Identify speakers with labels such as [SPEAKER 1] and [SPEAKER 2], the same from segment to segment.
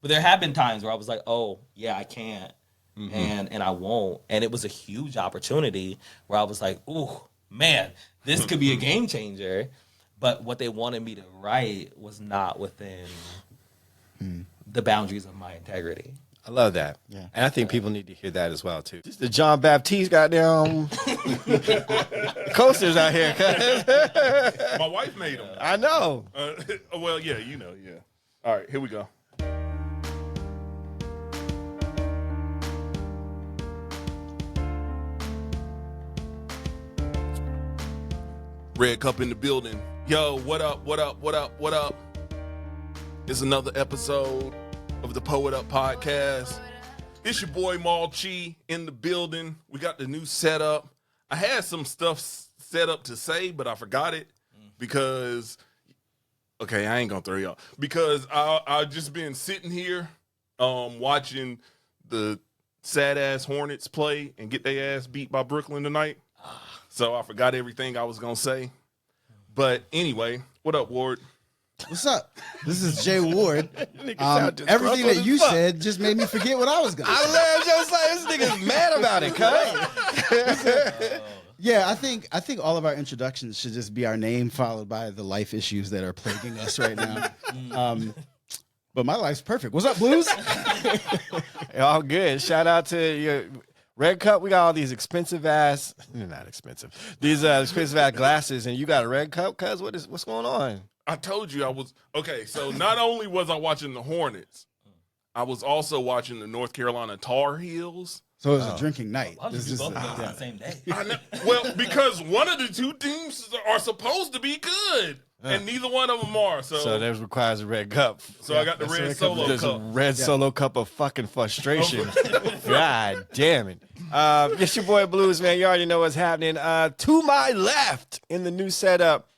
[SPEAKER 1] But there have been times where I was like, oh, yeah, I can't. And I won't. And it was a huge opportunity where I was like, ooh, man, this could be a game changer. But what they wanted me to write was not within the boundaries of my integrity.
[SPEAKER 2] I love that.
[SPEAKER 3] Yeah.
[SPEAKER 2] And I think people need to hear that as well, too. This is the John Baptiste goddamn coasters out here.
[SPEAKER 4] My wife made them.
[SPEAKER 2] I know.
[SPEAKER 4] Well, yeah, you know, yeah. All right, here we go. Red Cup in the building. Yo, what up, what up, what up, what up? It's another episode of the Poet Up Podcast. It's your boy Malchi in the building. We got the new setup. I had some stuff set up to say, but I forgot it because, okay, I ain't gonna throw y'all. Because I just been sitting here watching the sad-ass Hornets play and get their ass beat by Brooklyn tonight. So I forgot everything I was going to say. But anyway, what up, Ward?
[SPEAKER 3] What's up? This is Jay Ward. Everything that you said just made me forget what I was going to say.
[SPEAKER 2] I love just like this nigga's mad about it, cuz.
[SPEAKER 3] Yeah, I think all of our introductions should just be our name followed by the life issues that are plaguing us right now. But my life's perfect. What's up, Blues?
[SPEAKER 2] All good. Shout out to your Red Cup. We got all these expensive ass, not expensive, these expensive ass glasses, and you got a Red Cup, cuz what's going on?
[SPEAKER 4] I told you I was, okay, so not only was I watching the Hornets, I was also watching the North Carolina Tar Heels.
[SPEAKER 3] So it was a drinking night.
[SPEAKER 1] Why would you do both of those on the same day?
[SPEAKER 4] I know, well, because one of the two teams are supposed to be good, and neither one of them are. So
[SPEAKER 2] that requires a Red Cup.
[SPEAKER 4] So I got the red solo
[SPEAKER 2] There's
[SPEAKER 4] cup.
[SPEAKER 2] a red solo cup of fucking frustration. God damn it. It's your boy Blues, man. You already know what's happening. To my left in the new setup,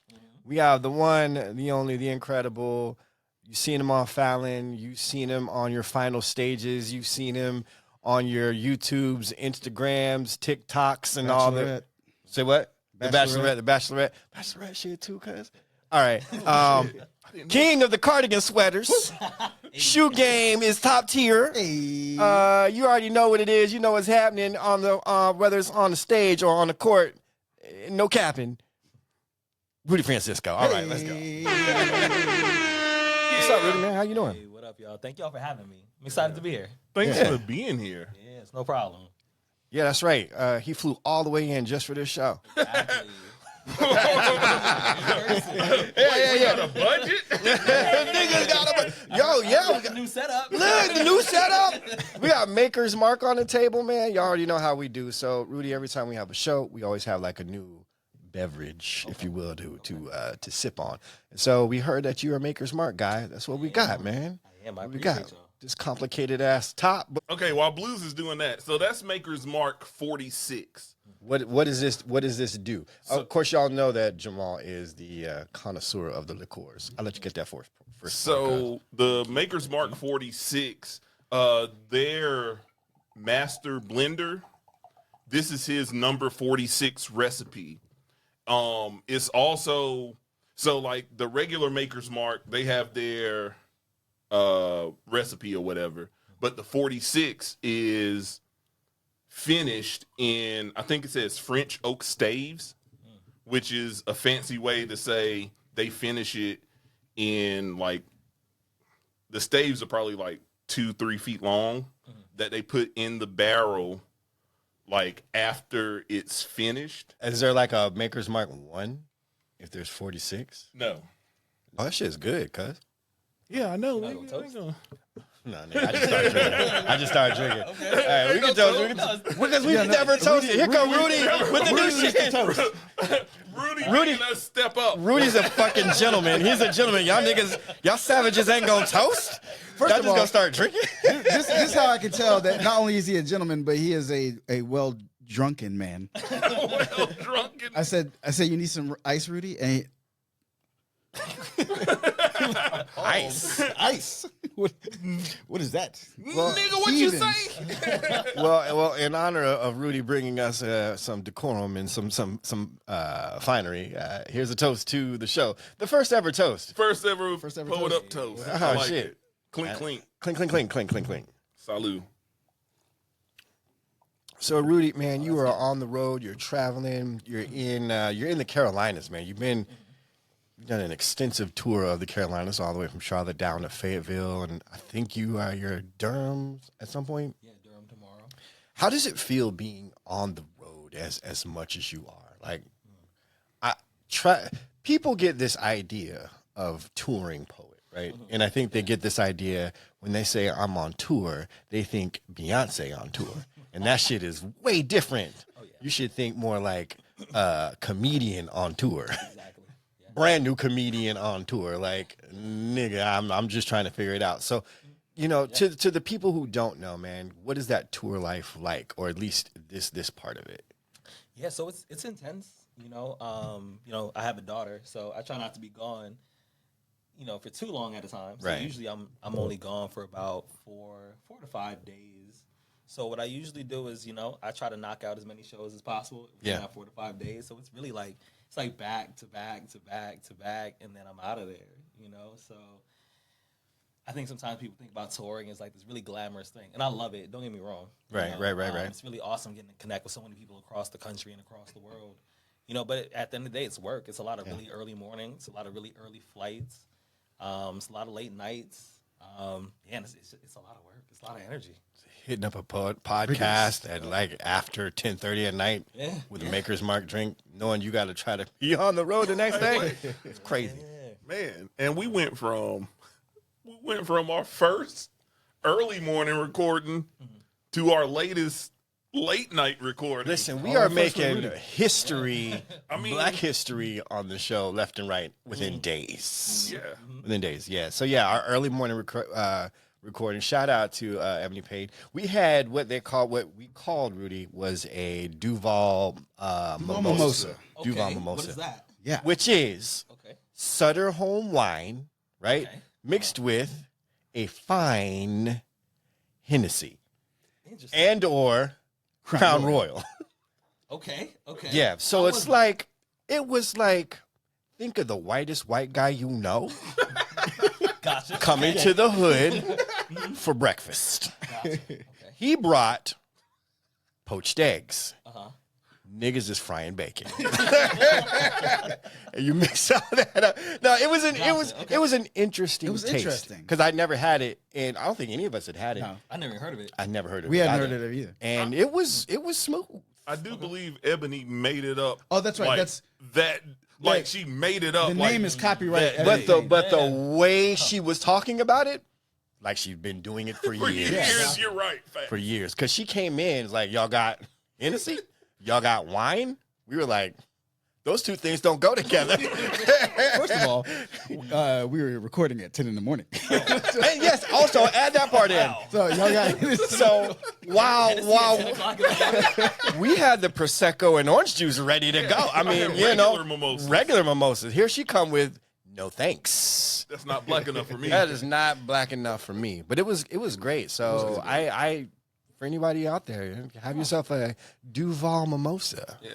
[SPEAKER 2] we have the one, the only, the incredible. You've seen him on Fallon. You've seen him on your final stages. You've seen him on your YouTubes, Instagrams, TikToks, and all that. Say what? The Bachelorette shit too, cuz. All right. King of the cardigan sweaters. Shoe game is top tier.
[SPEAKER 3] Hey.
[SPEAKER 2] You already know what it is. You know what's happening on the whether it's on the stage or on the court. No capping. Rudy Francisco. All right, let's go. What's up, Rudy, man? How you doing?
[SPEAKER 1] Hey, what up, y'all? Thank y'all for having me. I'm excited to be here.
[SPEAKER 4] Thanks for being here.
[SPEAKER 1] Yeah, it's no problem.
[SPEAKER 2] Yeah, that's right. He flew all the way in just for this show.
[SPEAKER 1] Exactly.
[SPEAKER 4] Yeah. A budget?
[SPEAKER 2] Niggas got a yo, yeah.
[SPEAKER 1] The new setup.
[SPEAKER 2] Look, the new setup. We got Maker's Mark on the table, man. Y'all already know how we do. So, Rudy, every time we have a show, we always have like a new beverage, if you will, to sip on. And so we heard that you're a Maker's Mark guy. That's what we got, man.
[SPEAKER 1] I am. I
[SPEAKER 2] We
[SPEAKER 1] appreciate
[SPEAKER 2] got
[SPEAKER 1] y'all.
[SPEAKER 2] this complicated ass top. But
[SPEAKER 4] Okay, while Blues is doing that, so that's Maker's Mark 46.
[SPEAKER 2] what does this do? Of course, y'all know that Jamal is the connoisseur of the liqueurs. I'll let you get that first.
[SPEAKER 4] So the Maker's Mark 46, their master blender, this is his number 46 recipe. It's also, so like the regular Maker's Mark, they have their recipe or whatever, but the 46 is finished in, I think it says French oak staves, which is a fancy way to say they finish it in like, the staves are probably like 2-3 feet long that they put in the barrel like after it's finished.
[SPEAKER 2] Is there like a Maker's Mark 1 if there's 46?
[SPEAKER 4] No.
[SPEAKER 2] Oh, that shit's good, cuz.
[SPEAKER 4] Yeah, I know.
[SPEAKER 1] Not gonna toast?
[SPEAKER 2] No, nigga, I just started drinking. Okay. All right, we can toast. Because we've never toasted. Here come Rudy with the new shit.
[SPEAKER 4] Rudy, let's step up.
[SPEAKER 2] Rudy's a fucking gentleman. He's a gentleman. Y'all niggas, y'all savages ain't gonna toast? Y'all just gonna start drinking?
[SPEAKER 3] This is how I can tell that not only is he a gentleman, but he is a well drunken man.
[SPEAKER 4] Well drunken.
[SPEAKER 3] I said you need some ice, Rudy, and ice. What is that?
[SPEAKER 4] Well, nigga, what you
[SPEAKER 3] heathens.
[SPEAKER 4] say?
[SPEAKER 2] Well, in honor of Rudy bringing us some decorum and some finery, here's a toast to the show. The first ever toast.
[SPEAKER 4] First ever
[SPEAKER 3] First ever
[SPEAKER 4] Poet
[SPEAKER 3] toast.
[SPEAKER 4] Up toast.
[SPEAKER 2] Oh,
[SPEAKER 4] I like
[SPEAKER 2] shit.
[SPEAKER 4] it. Clink, clink.
[SPEAKER 2] Clink, clink, clink, clink, clink, clink.
[SPEAKER 4] Salud.
[SPEAKER 2] So Rudy, man, you are on the road. You're traveling. You're in the Carolinas, man. You've done an extensive tour of the Carolinas, all the way from Charlotte down to Fayetteville, and I think you're at Durham at some point.
[SPEAKER 1] Yeah, Durham tomorrow.
[SPEAKER 2] How does it feel being on the road as much as you are? Like, people get this idea of touring poet, right? And I think they get this idea when they say I'm on tour, they think Beyonce on tour, and that shit is way different.
[SPEAKER 1] Oh, yeah.
[SPEAKER 2] You should think more like comedian on tour.
[SPEAKER 1] Exactly. Yeah.
[SPEAKER 2] Brand new comedian on tour. Like, nigga, I'm just trying to figure it out. So, to the people who don't know, man, what is that tour life like, or at least this part of it?
[SPEAKER 1] Yeah, so it's intense. I have a daughter, so I try not to be gone, for too long at a time. So
[SPEAKER 2] Right.
[SPEAKER 1] usually I'm only gone for about 4 to 5 days. So what I usually do is, I try to knock out as many shows as possible within that 4 to 5 days. So it's really like back to back to back to back, and then I'm out of there. So I think sometimes people think about touring as like this really glamorous thing, and I love it. Don't get me wrong.
[SPEAKER 2] Right.
[SPEAKER 1] It's really awesome getting to connect with so many people across the country and across the world. But at the end of the day, it's work. It's a lot of really early mornings, a lot of really early flights. It's a lot of late nights. And it's a lot of work. It's a lot of energy.
[SPEAKER 2] Hitting up a podcast at like after 10:30 at night with a Maker's Mark drink, knowing you got to try to be on the road the next day. It's crazy.
[SPEAKER 4] Man, and we went from our first early morning recording to our latest late night recording.
[SPEAKER 2] Listen, we are making history, Black history on the show left and right within days.
[SPEAKER 4] Yeah.
[SPEAKER 2] Within days, yeah. So, yeah, our early morning recording. Shout out to Ebony Page. We had what we called, Rudy, was a Duval Mimosa.
[SPEAKER 1] Okay,
[SPEAKER 2] Duval Mimosa.
[SPEAKER 1] what is that?
[SPEAKER 3] Yeah.
[SPEAKER 2] Which is
[SPEAKER 1] Okay.
[SPEAKER 2] Sutter Home wine, right?
[SPEAKER 1] Okay.
[SPEAKER 2] Mixed with a fine Hennessy
[SPEAKER 1] Interesting.
[SPEAKER 2] and or Crown Royal.
[SPEAKER 1] Okay.
[SPEAKER 2] Yeah, so it was like, think of the whitest white guy you know
[SPEAKER 1] Gotcha.
[SPEAKER 2] coming to the hood for breakfast.
[SPEAKER 1] Gotcha. Okay.
[SPEAKER 2] He brought poached eggs.
[SPEAKER 1] Uh-huh.
[SPEAKER 2] Niggas is frying bacon. And you mix all that up. No, it was an interesting
[SPEAKER 3] It was
[SPEAKER 2] taste.
[SPEAKER 3] interesting.
[SPEAKER 2] Because I never had it, and I don't think any of us had it.
[SPEAKER 3] No.
[SPEAKER 1] I never heard of it.
[SPEAKER 2] I never heard of
[SPEAKER 3] We
[SPEAKER 2] it.
[SPEAKER 3] hadn't
[SPEAKER 2] either.
[SPEAKER 3] heard of it either.
[SPEAKER 2] And it was smooth.
[SPEAKER 4] I do believe Ebony made it up.
[SPEAKER 3] Oh, that's right.
[SPEAKER 4] Like,
[SPEAKER 3] That's
[SPEAKER 4] like she made it up.
[SPEAKER 3] the
[SPEAKER 4] like,
[SPEAKER 3] name is copyright.
[SPEAKER 4] that-
[SPEAKER 2] But the way she was talking about it, like she'd been doing it for
[SPEAKER 4] for
[SPEAKER 2] years.
[SPEAKER 4] years, you're right. Fact.
[SPEAKER 2] For years. Because she came in, was like, y'all got Hennessy? Y'all got wine? We were like, those two things don't go together.
[SPEAKER 3] First of all, we were recording at 10 in the morning.
[SPEAKER 2] And yes, also add that part in.
[SPEAKER 3] So y'all got
[SPEAKER 2] So while
[SPEAKER 1] 10 o'clock in the morning.
[SPEAKER 2] we had the Prosecco and orange juice ready to go. I mean,
[SPEAKER 4] regular mimosas.
[SPEAKER 2] regular mimosas. Here she come with no thanks.
[SPEAKER 4] That's not black enough for me.
[SPEAKER 2] That is not black enough for me. But it was great. So I for anybody out there, have yourself a Duval mimosa.
[SPEAKER 4] Yeah.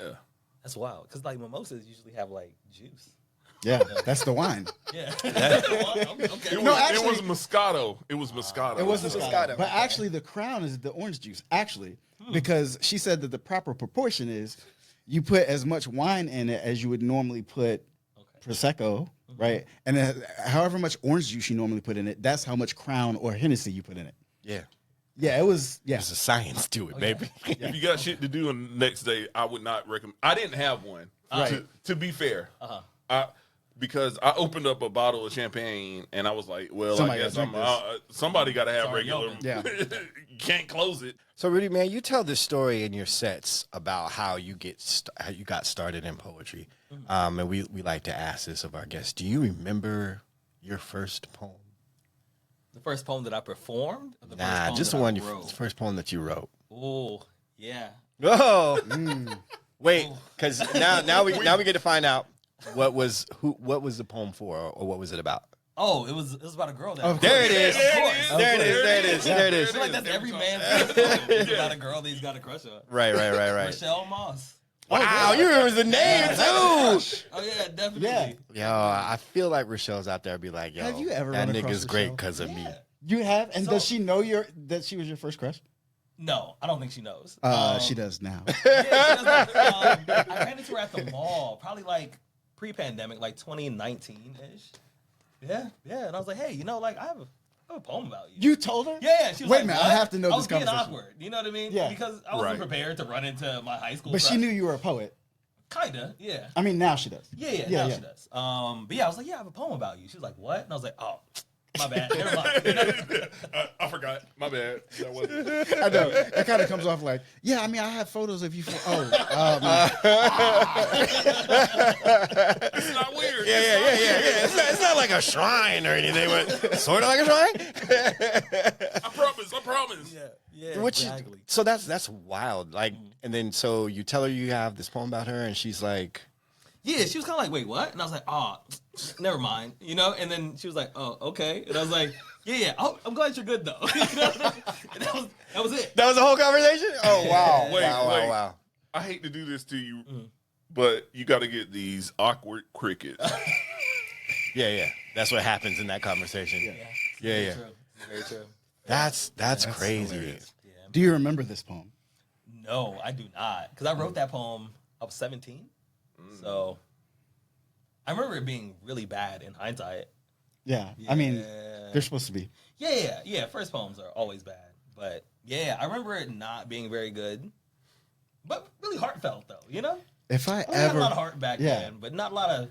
[SPEAKER 1] That's wild. Because like mimosas usually have like juice.
[SPEAKER 3] Yeah, that's the wine.
[SPEAKER 1] Yeah. Okay.
[SPEAKER 4] It was Moscato. It was Moscato.
[SPEAKER 3] It was the
[SPEAKER 2] Moscato.
[SPEAKER 3] But actually, the crown is the orange juice. Actually, because she said that the proper proportion is you put as much wine in it as you would normally put Prosecco, right? And then however much orange juice you normally put in it, that's how much Crown or Hennessy you put in it.
[SPEAKER 2] Yeah.
[SPEAKER 3] Yeah, it was. Yeah,
[SPEAKER 2] There's a science to it, baby.
[SPEAKER 4] If you got shit to do on the next day, I would not recommend. I didn't have one.
[SPEAKER 3] Right.
[SPEAKER 4] To be fair, because I opened up a bottle of champagne and I was like, well,
[SPEAKER 3] Somebody
[SPEAKER 4] I guess
[SPEAKER 3] gotta drink
[SPEAKER 4] somebody got to have
[SPEAKER 1] already
[SPEAKER 4] regular.
[SPEAKER 1] open.
[SPEAKER 3] Yeah.
[SPEAKER 4] You can't close it.
[SPEAKER 2] So, Rudy, man, you tell this story in your sets about how you how you got started in poetry, and we like to ask this of our guests. Do you remember your first poem?
[SPEAKER 1] The first poem that I performed? Or the first
[SPEAKER 2] Nah,
[SPEAKER 1] poem
[SPEAKER 2] just
[SPEAKER 1] that
[SPEAKER 2] the
[SPEAKER 1] I
[SPEAKER 2] one
[SPEAKER 1] wrote?
[SPEAKER 2] the first poem that you wrote.
[SPEAKER 1] Oh, yeah.
[SPEAKER 2] Oh, wait, because now we get to find out what was the poem for, or what was it about?
[SPEAKER 1] Oh, it was about a girl that.
[SPEAKER 3] Of
[SPEAKER 2] There it is.
[SPEAKER 1] Of course.
[SPEAKER 2] There it is. There it is. There it
[SPEAKER 1] I
[SPEAKER 2] is.
[SPEAKER 1] feel like that's every man's poem. He's got a girl that he's got a crush on.
[SPEAKER 2] Right.
[SPEAKER 1] Michelle Moss.
[SPEAKER 2] Wow, you remember the name too.
[SPEAKER 1] Oh yeah, definitely.
[SPEAKER 3] Yeah.
[SPEAKER 2] Yo, I feel like Rochelle's out there be like, yo,
[SPEAKER 3] Have you ever
[SPEAKER 2] that
[SPEAKER 3] run across
[SPEAKER 2] nigga's great
[SPEAKER 3] Rochelle?
[SPEAKER 2] because of me.
[SPEAKER 3] You have, and
[SPEAKER 1] So-
[SPEAKER 3] does she know that she was your first crush?
[SPEAKER 1] No, I don't think she knows.
[SPEAKER 3] She does now.
[SPEAKER 1] Yeah, she does. I ran into her at the mall, probably like pre-pandemic, like 2019-ish. Yeah. And I was like, hey, like I have a poem about you.
[SPEAKER 3] You told her?
[SPEAKER 1] Yeah, she was
[SPEAKER 3] Wait
[SPEAKER 1] like,
[SPEAKER 3] a minute,
[SPEAKER 1] what?
[SPEAKER 3] I have to know
[SPEAKER 1] I
[SPEAKER 3] this
[SPEAKER 1] was being
[SPEAKER 3] conversation.
[SPEAKER 1] awkward. You know what I mean?
[SPEAKER 3] Yeah.
[SPEAKER 1] Because I wasn't
[SPEAKER 4] Right.
[SPEAKER 1] prepared to run into my high school.
[SPEAKER 3] But she
[SPEAKER 1] crush.
[SPEAKER 3] knew you were a poet.
[SPEAKER 1] Kinda, yeah.
[SPEAKER 3] I mean, now she does.
[SPEAKER 1] Yeah, now she does. But yeah, I was like, yeah, I have a poem about you. She was like, what? And I was like, oh, my bad. Never mind.
[SPEAKER 4] I forgot. My bad. That wasn't.
[SPEAKER 3] I know. It kind of comes off like, yeah, I mean, I have photos of you.
[SPEAKER 4] It's not weird.
[SPEAKER 2] Yeah. It's not like a shrine or anything, but sort of like a shrine.
[SPEAKER 4] I promise.
[SPEAKER 1] Yeah,
[SPEAKER 2] Which,
[SPEAKER 1] exactly.
[SPEAKER 2] so that's wild. Like, and then so you tell her you have this poem about her, and she's like,
[SPEAKER 1] Yeah, she was kind of like, wait, what? And I was like, oh, never mind, And then she was like, oh, okay. And I was like, yeah. Oh, I'm glad you're good, though. And that was it.
[SPEAKER 2] that was the whole conversation. Oh wow,
[SPEAKER 4] Wait.
[SPEAKER 2] wow.
[SPEAKER 4] I hate to do this to you, but you got to get these awkward crickets.
[SPEAKER 2] Yeah. That's what happens in that conversation. Yeah.
[SPEAKER 1] True. Very true.
[SPEAKER 2] That's crazy.
[SPEAKER 3] hilarious.
[SPEAKER 1] Yeah.
[SPEAKER 3] Do you remember this poem?
[SPEAKER 1] No, I do not. Because I wrote that poem, I was 17. So I remember it being really bad in hindsight.
[SPEAKER 3] Yeah. I mean,
[SPEAKER 1] Yeah.
[SPEAKER 3] they're supposed to be.
[SPEAKER 1] Yeah. First poems are always bad. But yeah, I remember it not being very good. But really heartfelt, though,
[SPEAKER 3] If I
[SPEAKER 1] I had
[SPEAKER 3] ever.
[SPEAKER 1] a lot of heart back then, but not a lot of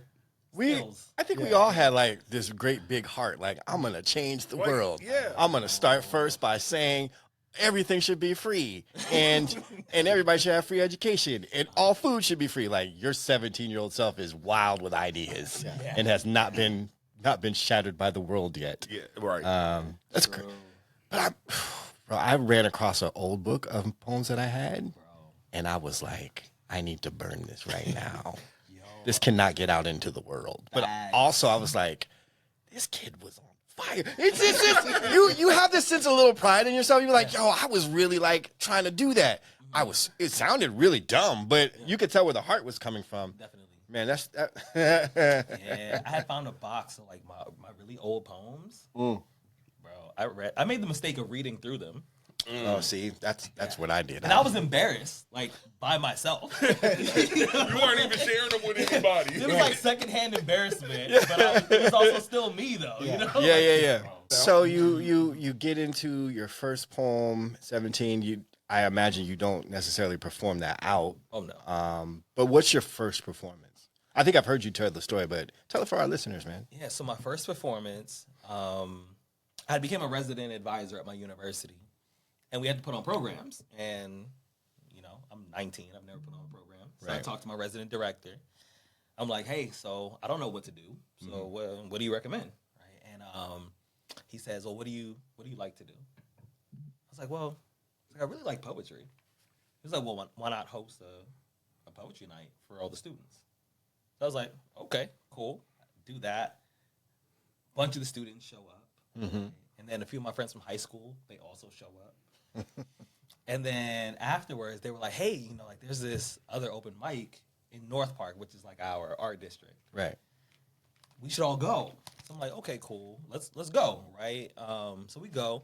[SPEAKER 1] skills.
[SPEAKER 2] I think we all had like this great big heart. Like, I'm gonna change the world.
[SPEAKER 4] yeah.
[SPEAKER 2] I'm gonna start first by saying everything should be free, and everybody should have free education, and all food should be free. Like, your 17-year-old self is wild with ideas and has not been shattered by the world yet.
[SPEAKER 4] Yeah, right.
[SPEAKER 2] That's crazy. But I ran across an old book of poems that I had, and I was like, I need to burn this right now. This cannot get out into the world. But also, I was like, this kid was on fire. It's just, you have this sense of little pride in yourself. You're like, yo, I was really like trying to do that. It sounded really dumb, but you could tell where the heart was coming from.
[SPEAKER 1] Definitely.
[SPEAKER 2] Man, that.
[SPEAKER 1] Yeah, I had found a box of like my really old poems. Bro, I made the mistake of reading through them.
[SPEAKER 2] Oh, see, that's what I did.
[SPEAKER 1] And I was embarrassed, like, by myself.
[SPEAKER 4] You weren't even sharing them with anybody.
[SPEAKER 1] It was like secondhand embarrassment, but it was also still me, though.
[SPEAKER 2] Yeah. So you get into your first poem, 17. I imagine you don't necessarily perform that out.
[SPEAKER 1] Oh no.
[SPEAKER 2] But what's your first performance? I think I've heard you tell the story, but tell it for our listeners, man.
[SPEAKER 1] Yeah. So my first performance, I became a resident advisor at my university, and we had to put on programs. And I'm 19. I've never put on a program, so I talked to my resident director. I'm like, hey, so I don't know what to do. So what do you recommend? Right? And he says, well, what do you like to do? I was like, well, I really like poetry. He was like, well, why not host a poetry night for all the students? So I was like, okay, cool, do that. Bunch of the students show up, and then a few of my friends from high school, they also show up. And then afterwards, they were like, hey, like there's this other open mic in North Park, which is like our art district.
[SPEAKER 2] Right.
[SPEAKER 1] We should all go. So I'm like, okay, cool. Let's go, right? So we go.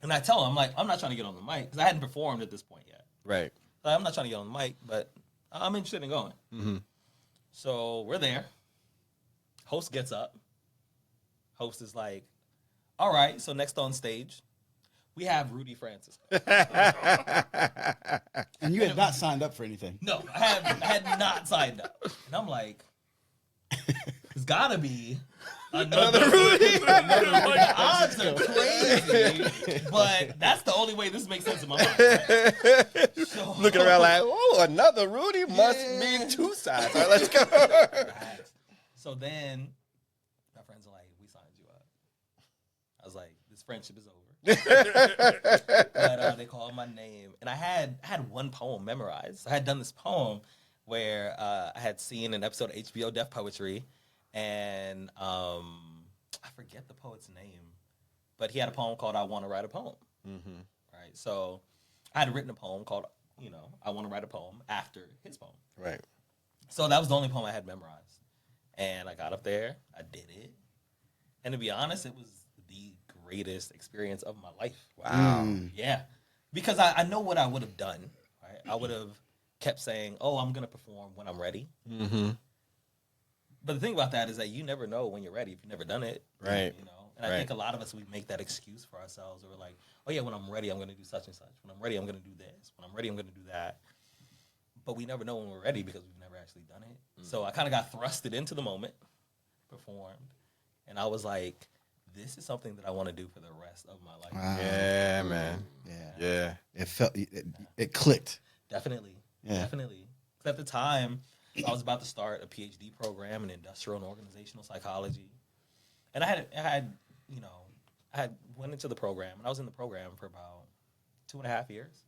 [SPEAKER 1] And I tell him, I'm like, I'm not trying to get on the mic, because I hadn't performed at this point yet.
[SPEAKER 2] Right.
[SPEAKER 1] So I'm not trying to get on the mic, but I'm interested in going.
[SPEAKER 2] Mm-hmm.
[SPEAKER 1] So we're there. Host gets up. Host is like, all right, so next on stage, we have Rudy Francisco.
[SPEAKER 3] And you had not signed up for anything.
[SPEAKER 1] No, I had not signed up. And I'm like, there's got to be another Rudy. The odds are crazy, but that's the only way this makes sense in my mind. Right? So,
[SPEAKER 2] Looking around like, oh, another Rudy must mean two sides. All right, let's go.
[SPEAKER 1] So then my friends are like, we signed you up. I was like, this friendship is over. But they called my name, and I had one poem memorized. I had done this poem where I had seen an episode of HBO Def Poetry, and I forget the poet's name, but he had a poem called "I Want to Write a Poem."
[SPEAKER 2] Mm-hmm.
[SPEAKER 1] Right, so I had written a poem called "I Want to Write a Poem" after his poem.
[SPEAKER 2] Right.
[SPEAKER 1] So that was the only poem I had memorized, and I got up there, I did it, and to be honest, it was the greatest experience of my life.
[SPEAKER 2] Wow.
[SPEAKER 1] Yeah, because I know what I would have done. Right, I would have kept saying, "Oh, I'm gonna perform when I'm ready."
[SPEAKER 2] Mm-hmm.
[SPEAKER 1] But the thing about that is that you never know when you're ready if you've never done it.
[SPEAKER 2] Right.
[SPEAKER 1] You know, and I think a lot of us we make that excuse for ourselves. Or we're like, "Oh yeah, when I'm ready, I'm gonna do such and such. When I'm ready, I'm gonna do this. When I'm ready, I'm gonna do that." But we never know when we're ready because we've never actually done it. So I kind of got thrusted into the moment, performed, and I was like, "This is something that I want to do for the rest of my life."
[SPEAKER 3] Wow.
[SPEAKER 2] Yeah, man. Yeah.
[SPEAKER 3] It clicked.
[SPEAKER 1] Definitely.
[SPEAKER 3] Yeah.
[SPEAKER 1] Definitely. 'Cause at the time, I was about to start a PhD program in industrial and organizational psychology. And I had went into the program, and I was in the program for about 2.5 years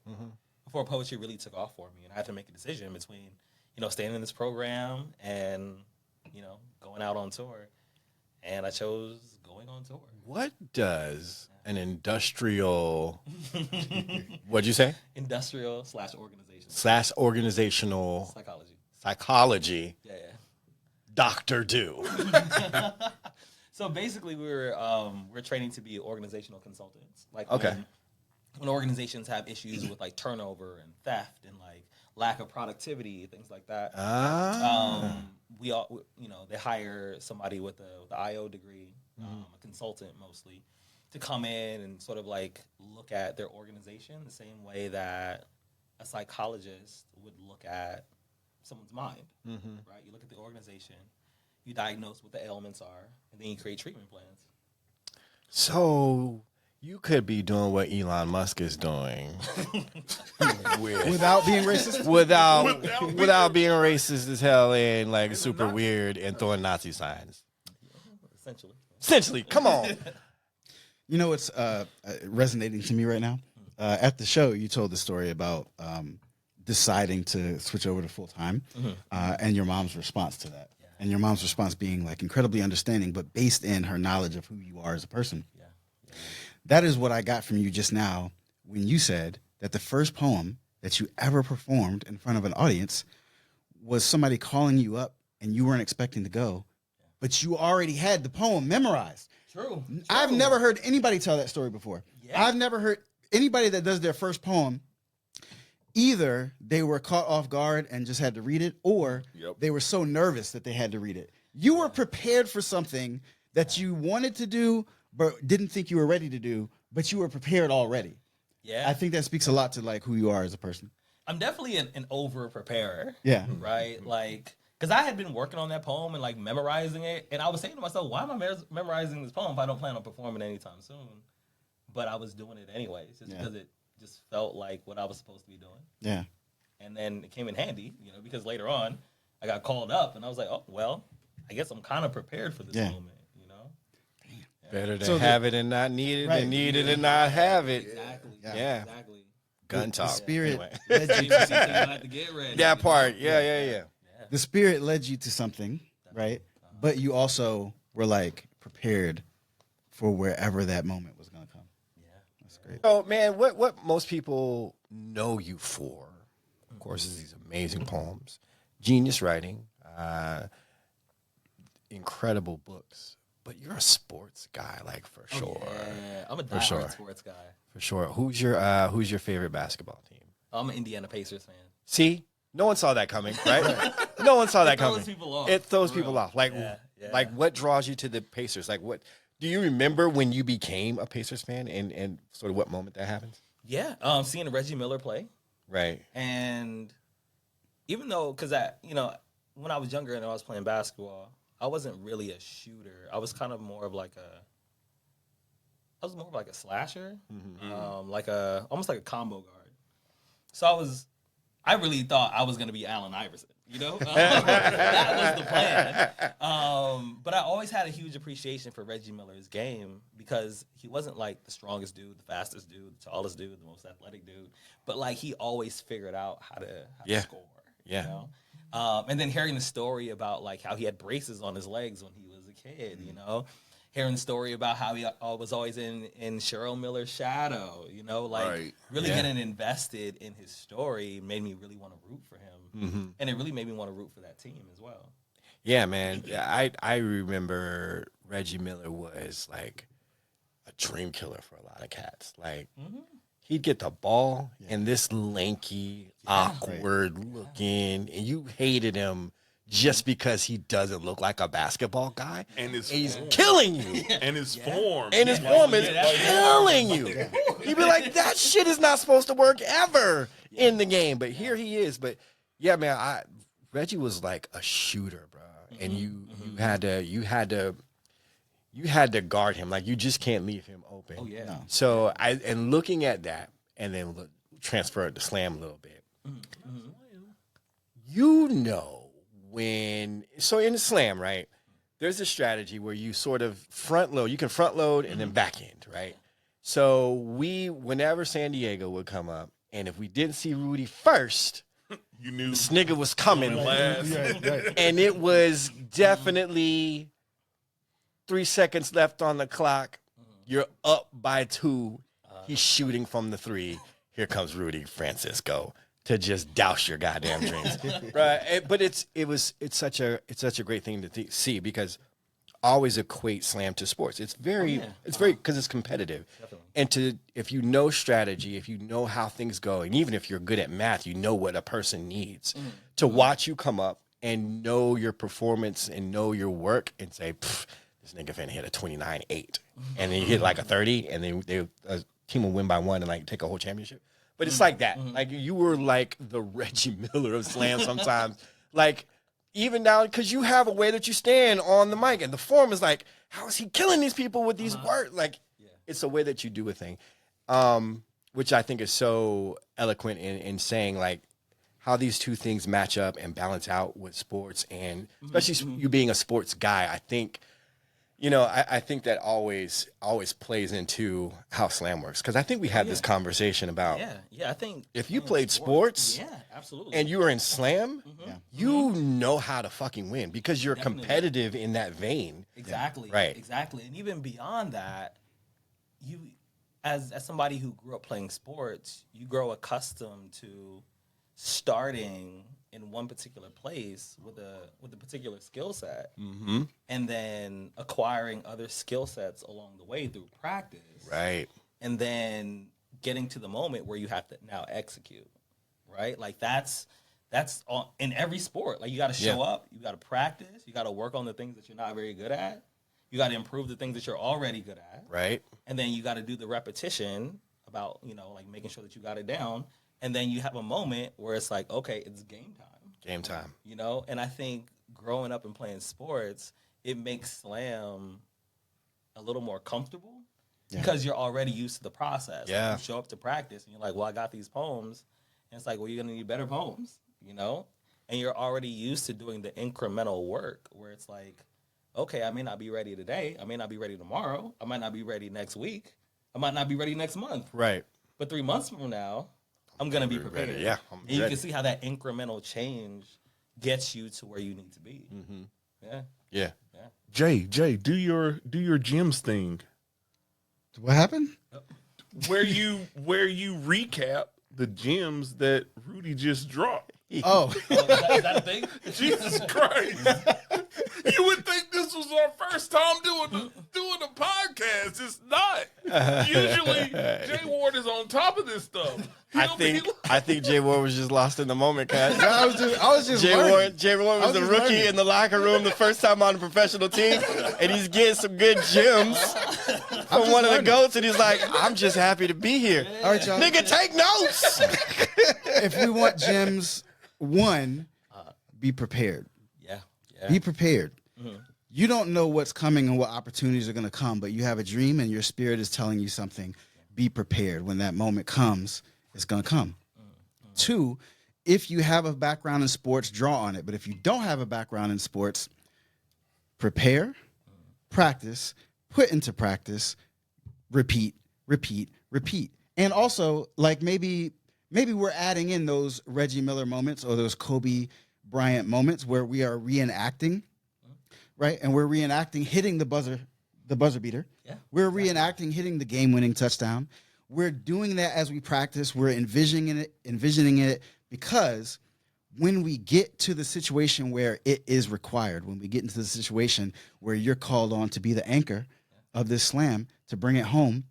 [SPEAKER 1] before poetry really took off for me. And I had to make a decision between, staying in this program and, going out on tour. And I chose going on tour.
[SPEAKER 2] What does an industrial, what'd you say?
[SPEAKER 1] Industrial /
[SPEAKER 2] organizational
[SPEAKER 1] psychology.
[SPEAKER 2] psychology
[SPEAKER 1] Yeah.
[SPEAKER 2] doctor do?
[SPEAKER 1] So basically, we're training to be organizational consultants. Like
[SPEAKER 2] Okay.
[SPEAKER 1] when organizations have issues with like turnover and theft and like lack of productivity, things like that. We all, they hire somebody with the IO degree, a consultant mostly, to come in and sort of like look at their organization the same way that a psychologist would look at someone's mind. Right? You look at the organization, you diagnose what the ailments are, and then you create treatment plans.
[SPEAKER 2] So you could be doing what Elon Musk is doing
[SPEAKER 3] Without being racist?
[SPEAKER 2] without being racist as hell and like super weird and throwing Nazi signs. Essentially, come on.
[SPEAKER 3] You know what's resonating to me right now? At the show, you told the story about deciding to switch over to full-time and your mom's response to that. Yeah. And your mom's response being like incredibly understanding, but based in her knowledge of who you are as a person. Yeah. That is what I got from you just now when you said that the first poem that you ever performed in front of an audience was somebody calling you up and you weren't expecting to go, but you already had the poem memorized.
[SPEAKER 1] True.
[SPEAKER 3] I've never heard anybody tell that story before. Yeah. I've never heard anybody that does their first poem, either they were caught off guard and just had to read it, or they were so nervous that they had to read it. You were prepared for something that you wanted to do, but didn't think you were ready to do, but you were prepared already. Yeah. I think that speaks a lot to like who you are as a person.
[SPEAKER 1] I'm definitely an over preparer.
[SPEAKER 3] Yeah.
[SPEAKER 1] Right? Like, because I had been working on that poem and like memorizing it, and I was saying to myself, why am I memorizing this poem if I don't plan on performing anytime soon? But I was doing it anyways, just because it just felt like what I was supposed to be doing.
[SPEAKER 3] Yeah.
[SPEAKER 1] And then it came in handy, because later on I got called up and I was like, oh, well, I guess I'm kind of prepared for this moment,
[SPEAKER 2] Better to have it and not need it than need it and not have it.
[SPEAKER 1] Exactly.
[SPEAKER 2] Yeah.
[SPEAKER 1] Exactly.
[SPEAKER 2] Gun talk.
[SPEAKER 3] The spirit
[SPEAKER 1] led you to have to get ready.
[SPEAKER 2] That part. Yeah.
[SPEAKER 3] The spirit led you to something, right? But you also were like prepared for wherever that moment was going to come.
[SPEAKER 1] Yeah.
[SPEAKER 3] That's great.
[SPEAKER 2] So, man, what most people know you for, of course, is these amazing poems, genius writing, incredible books. But you're a sports guy, like for sure.
[SPEAKER 1] Yeah, I'm a diehard sports guy.
[SPEAKER 2] For sure. Who's your favorite basketball team?
[SPEAKER 1] I'm an Indiana Pacers fan.
[SPEAKER 2] See, no one saw that coming, right? No one saw that coming.
[SPEAKER 1] It throws people off.
[SPEAKER 2] It throws people off. Like, like what draws you to the Pacers? Like, what do you remember when you became a Pacers fan, and sort of what moment that happened?
[SPEAKER 1] Yeah, seeing Reggie Miller play.
[SPEAKER 2] Right.
[SPEAKER 1] And even though, because when I was younger and I was playing basketball, I wasn't really a shooter. I was kind of more of like a slasher, almost like a combo guard. So I really thought I was going to be Allen Iverson, that was the plan. But I always had a huge appreciation for Reggie Miller's game because he wasn't like the strongest dude, the fastest dude, the tallest dude, the most athletic dude. But like he always figured out how to score.
[SPEAKER 2] Yeah.
[SPEAKER 1] And then hearing the story about like how he had braces on his legs when he was a kid, hearing the story about how he was always in Cheryl Miller's shadow, really getting invested in his story made me really want to root for him. And it really made me want to root for that team as well.
[SPEAKER 2] Yeah, man. I remember Reggie Miller was like a dream killer for a lot of cats. Like he'd get the ball and this lanky, awkward looking, and you hated him just because he doesn't look like a basketball guy.
[SPEAKER 4] And
[SPEAKER 2] he's killing you.
[SPEAKER 4] And his form.
[SPEAKER 2] And his form is killing you. He'd be like, that shit is not supposed to work ever in the game. But here he is. But yeah, man, Reggie was like a shooter, bro. And you had to guard him. Like you just can't leave him open.
[SPEAKER 1] Oh yeah. No.
[SPEAKER 2] So and looking at that and then transfer it to slam a little bit. You know. So in the slam, right, there's a strategy where you sort of front load. You can front load and then back end, right? So whenever San Diego would come up, and if we didn't see Rudy first,
[SPEAKER 4] you knew
[SPEAKER 2] this nigga was coming
[SPEAKER 4] last.
[SPEAKER 2] And it was definitely 3 seconds left on the clock. You're up by 2. He's shooting from the 3. Here comes Rudy Francisco to just douse your goddamn dreams, right? But it's such a great thing to see because I always equate slam to sports. It's very because it's competitive. Definitely. And if you know strategy, if you know how things go, and even if you're good at math, you know what a person needs to watch you come up and know your performance and know your work and say, this nigga finna hit a 29-8, and then you hit like a 30, and then a team will win by 1 and like take a whole championship. But it's like that. Like you were like the Reggie Miller of slam sometimes. Like even now, because you have a way that you stand on the mic, and the form is like, how is he killing these people with these words? Like it's a way that you do a thing, which I think is so eloquent in saying like how these two things match up and balance out with sports, and especially you being a sports guy. I think. I think that always plays into how slam works. Because I think we had this conversation about
[SPEAKER 1] I think
[SPEAKER 2] if you played sports
[SPEAKER 1] absolutely,
[SPEAKER 2] and you were in slam, you know how to fucking win because you're competitive in that vein.
[SPEAKER 1] Exactly.
[SPEAKER 2] Right.
[SPEAKER 1] Exactly. And even beyond that, you as somebody who grew up playing sports, you grow accustomed to starting in one particular place with a particular skill set, and then acquiring other skill sets along the way through practice,
[SPEAKER 2] right?
[SPEAKER 1] And then getting to the moment where you have to now execute, right? Like that's all in every sport. Like you got to show up, you got to practice, you got to work on the things that you're not very good at, you got to improve the things that you're already good at,
[SPEAKER 2] right? And
[SPEAKER 1] then you got to do the repetition about like making sure that you got it down. And then you have a moment where it's like, okay, it's game time.
[SPEAKER 2] Game time.
[SPEAKER 1] And I think growing up and playing sports, it makes slam a little more comfortable because you're already used to the process.
[SPEAKER 2] Yeah.
[SPEAKER 1] Like you show up to practice and you're like, well, I got these poems. And it's like, well, you're going to need better poems, And you're already used to doing the incremental work where it's like, okay, I may not be ready today. I may not be ready tomorrow. I might not be ready next week. I might not be ready next month.
[SPEAKER 2] Right.
[SPEAKER 1] But 3 months from now, I'm going to be prepared.
[SPEAKER 2] Ready. Yeah.
[SPEAKER 1] And you can see how that incremental change gets you to where you need to be.
[SPEAKER 2] Yeah.
[SPEAKER 4] Jay, do your gyms thing.
[SPEAKER 3] What happened?
[SPEAKER 4] Where you recap the gyms that Rudy just dropped.
[SPEAKER 3] Oh,
[SPEAKER 1] Is that a thing?
[SPEAKER 4] Jesus Christ. You would think this was our first time doing a podcast. It's not. Usually, Jay Ward is on top of this stuff.
[SPEAKER 2] I think Jay Ward was just lost in the moment, cuz.
[SPEAKER 3] I was just learning.
[SPEAKER 2] Jay Ward was the rookie
[SPEAKER 3] learning.
[SPEAKER 2] in the locker room the first time on a professional team, and he's getting some good gems from one of the GOATs, and he's like, I'm just happy to be here.
[SPEAKER 3] All right, y'all.
[SPEAKER 2] Nigga, take notes.
[SPEAKER 3] If we want gems, one, be prepared.
[SPEAKER 1] Yeah.
[SPEAKER 3] Be prepared. You don't know what's coming and what opportunities are going to come, but you have a dream and your spirit is telling you something. Be prepared. When that moment comes, it's going to come. 2, if you have a background in sports, draw on it. But if you don't have a background in sports, prepare, practice, put into practice, repeat. And also, like maybe we're adding in those Reggie Miller moments or those Kobe Bryant moments where we are reenacting, right? And we're reenacting hitting the buzzer beater. Yeah. We're reenacting hitting the game-winning touchdown. We're doing that as we practice. We're envisioning it because when we get to the situation where it is required, when we get into the situation where you're called on to be the anchor of this slam to bring it home,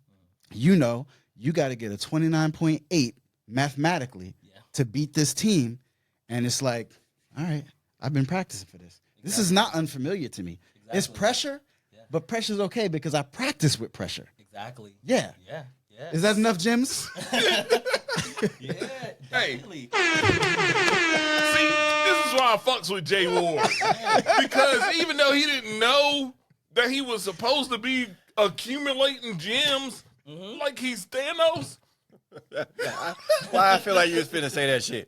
[SPEAKER 3] you know, you got to get a 29.8 mathematically to beat this team. And it's like, all right, I've been practicing for this. Exactly. This is not unfamiliar to me. Exactly. It's pressure, but pressure's okay because I practice with pressure.
[SPEAKER 1] Exactly.
[SPEAKER 3] Yeah.
[SPEAKER 1] Yeah. Yeah.
[SPEAKER 3] Is that enough, Jims?
[SPEAKER 1] Yeah, definitely.
[SPEAKER 4] See, this is why I fucks with Jay Ward. Because even though he didn't know that he was supposed to be accumulating gems like he's Thanos.
[SPEAKER 2] Why I feel like you was finna say that shit.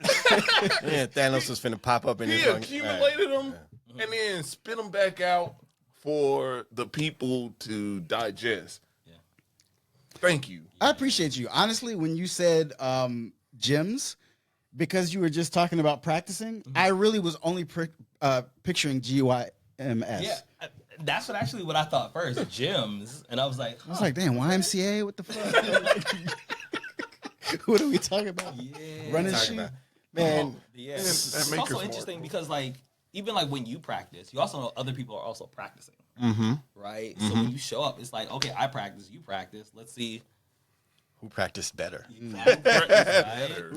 [SPEAKER 2] Yeah, Thanos was finna pop up in his
[SPEAKER 4] He accumulated them and then spit them back out for the people to digest. Yeah. Thank you.
[SPEAKER 3] I appreciate you. Honestly, when you said gyms, because you were just talking about practicing, I really was only picturing GYMS.
[SPEAKER 1] Yeah, that's what I thought first, gyms. And I was like,
[SPEAKER 3] damn, YMCA? What the fuck? What are we talking about?
[SPEAKER 1] Yeah.
[SPEAKER 3] Running shoe?
[SPEAKER 2] Man,
[SPEAKER 1] it's also interesting because like even like when you practice, you also know other people are also practicing. Right? So when you show up, it's like, okay, I practice, you practice. Let's see
[SPEAKER 2] who practiced better.
[SPEAKER 1] Who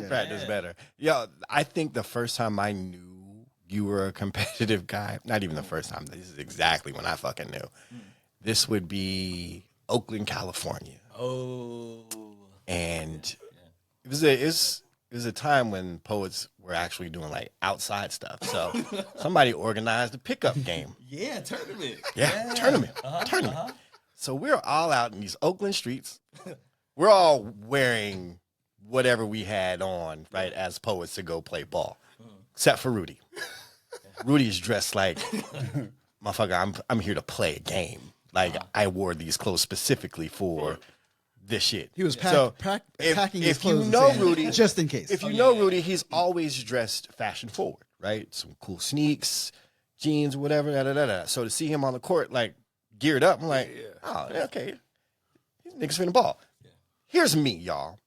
[SPEAKER 2] Practiced better. Yo, I think the first time I knew you were a competitive guy, not even the first time, this is exactly when I fucking knew. This would be Oakland, California.
[SPEAKER 1] Oh.
[SPEAKER 2] And it was a time when poets were actually doing like outside stuff. So somebody organized a pickup game.
[SPEAKER 1] Yeah, tournament.
[SPEAKER 2] Yeah. Tournament. So we're all out in these Oakland streets. We're all wearing whatever we had on, right, as poets to go play ball, except for Rudy. Rudy is dressed like, motherfucker, I'm here to play a game. Like, I wore these clothes specifically for this shit.
[SPEAKER 3] He was
[SPEAKER 2] So
[SPEAKER 3] packing his
[SPEAKER 2] if you
[SPEAKER 3] clothes
[SPEAKER 2] know
[SPEAKER 3] and saying,
[SPEAKER 2] Rudy,
[SPEAKER 3] just in case.
[SPEAKER 2] If you know Rudy, he's always dressed fashion forward, right? Some cool sneaks, jeans, whatever, da-da-da-da. So to see him on the court, like, geared up, I'm like, oh, okay. These niggas finna ball. Here's me, y'all.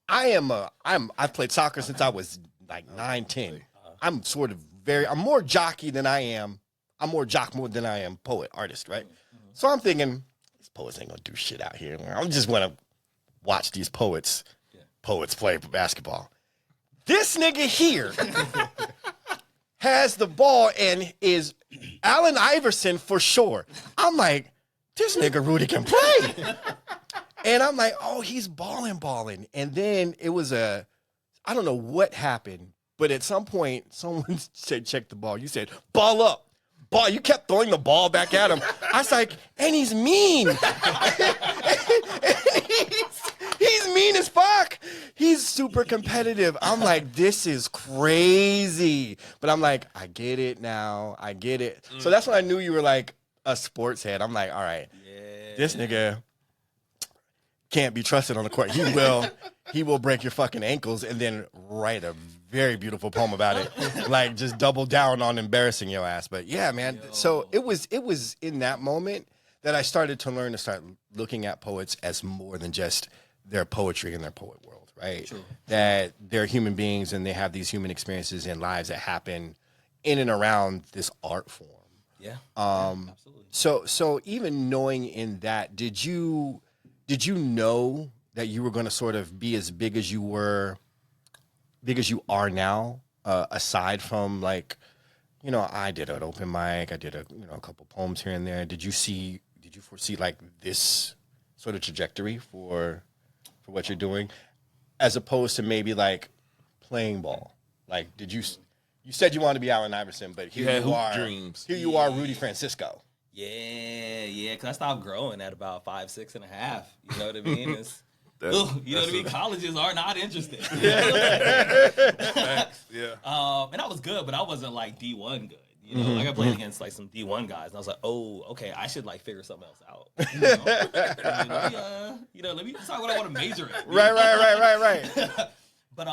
[SPEAKER 2] I've played soccer since I was like 9, 10. I'm more jockey than I am. I'm more jock more than I am poet, artist, right? So I'm thinking, these poets ain't gonna do shit out here. I just wanna watch these poets play basketball. This nigga here has the ball and is Allen Iverson for sure. I'm like, this nigga Rudy can play. And I'm like, oh, he's balling. And then it was I don't know what happened, but at some point, someone said, check the ball. You said, ball up. Ball. You kept throwing the ball back at him. I was like, and he's mean. He's mean as fuck. He's super competitive. I'm like, this is crazy. But I'm like, I get it now. I get it. So that's when I knew you were like a sports head. I'm like, all right, this nigga can't be trusted on the court. He will break your fucking ankles and then write a very beautiful poem about it. Like just double down on embarrassing your ass. But yeah, man. So it was in that moment that I started to learn to start looking at poets as more than just their poetry in their poet world, right? True. That they're human beings and they have these human experiences and lives that happen in and around this art form.
[SPEAKER 1] Yeah.
[SPEAKER 2] Absolutely. So even knowing in that, did you know that you were going to sort of be as big as you are now, aside from like, I did an open mic, I did a couple poems here and there. Did you foresee like this sort of trajectory for what you're doing, as opposed to maybe like playing ball? Like, you said you wanted to be Allen Iverson, but here you are,
[SPEAKER 4] dreams.
[SPEAKER 2] Here you are, Rudy Francisco.
[SPEAKER 1] Yeah, because I stopped growing at about 5, 6 and a half. You know what I mean? It's, you know what I mean? Colleges are not interested.
[SPEAKER 4] Yeah.
[SPEAKER 1] And I was good, but I wasn't like D1 good. Like I played against like some D1 guys, and I was like, oh, okay, I should like figure something else out. Let me decide what I want to major in.
[SPEAKER 2] Right.
[SPEAKER 1] But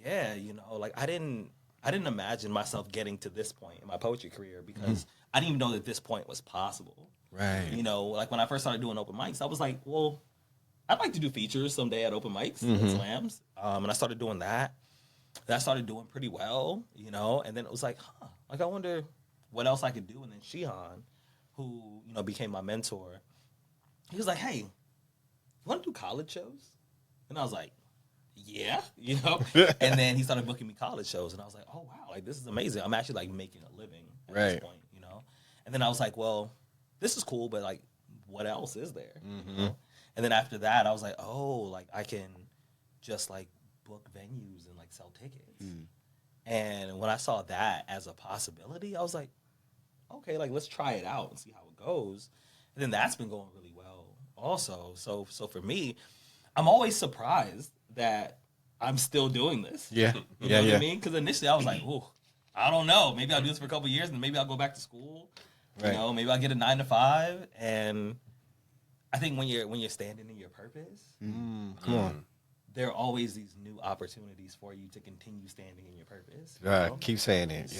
[SPEAKER 1] yeah, like I didn't imagine myself getting to this point in my poetry career because I didn't even know that this point was possible.
[SPEAKER 2] Right.
[SPEAKER 1] Like when I first started doing open mics, I was like, well, I'd like to do features someday at open mics and slams. And I started doing that. And I started doing pretty well, and then it was like, like I wonder what else I could do. And then Shihan, who, became my mentor, he was like, hey, you want to do college shows? And I was like, yeah, and then he started booking me college shows, and I was like, oh wow, like this is amazing. I'm actually like making a living at this point, and then I was like, well, this is cool, but like what else is there? And then after that I was like, oh, like I can just like book venues and like sell tickets. And when I saw that as a possibility, I was like, okay, like let's try it out and see how it goes. And then that's been going really well also. So for me, I'm always surprised that I'm still doing this.
[SPEAKER 2] Yeah.
[SPEAKER 1] You know what I mean? Because initially I was like, oh, I don't know. Maybe I'll do this for a couple of years and maybe I'll go back to school.
[SPEAKER 2] Right.
[SPEAKER 1] Maybe I'll get a 9 to 5. And I think when you're standing in your purpose,
[SPEAKER 2] Come on.
[SPEAKER 1] there are always these new opportunities for you to continue standing in your purpose.
[SPEAKER 2] Keep saying it. Yeah.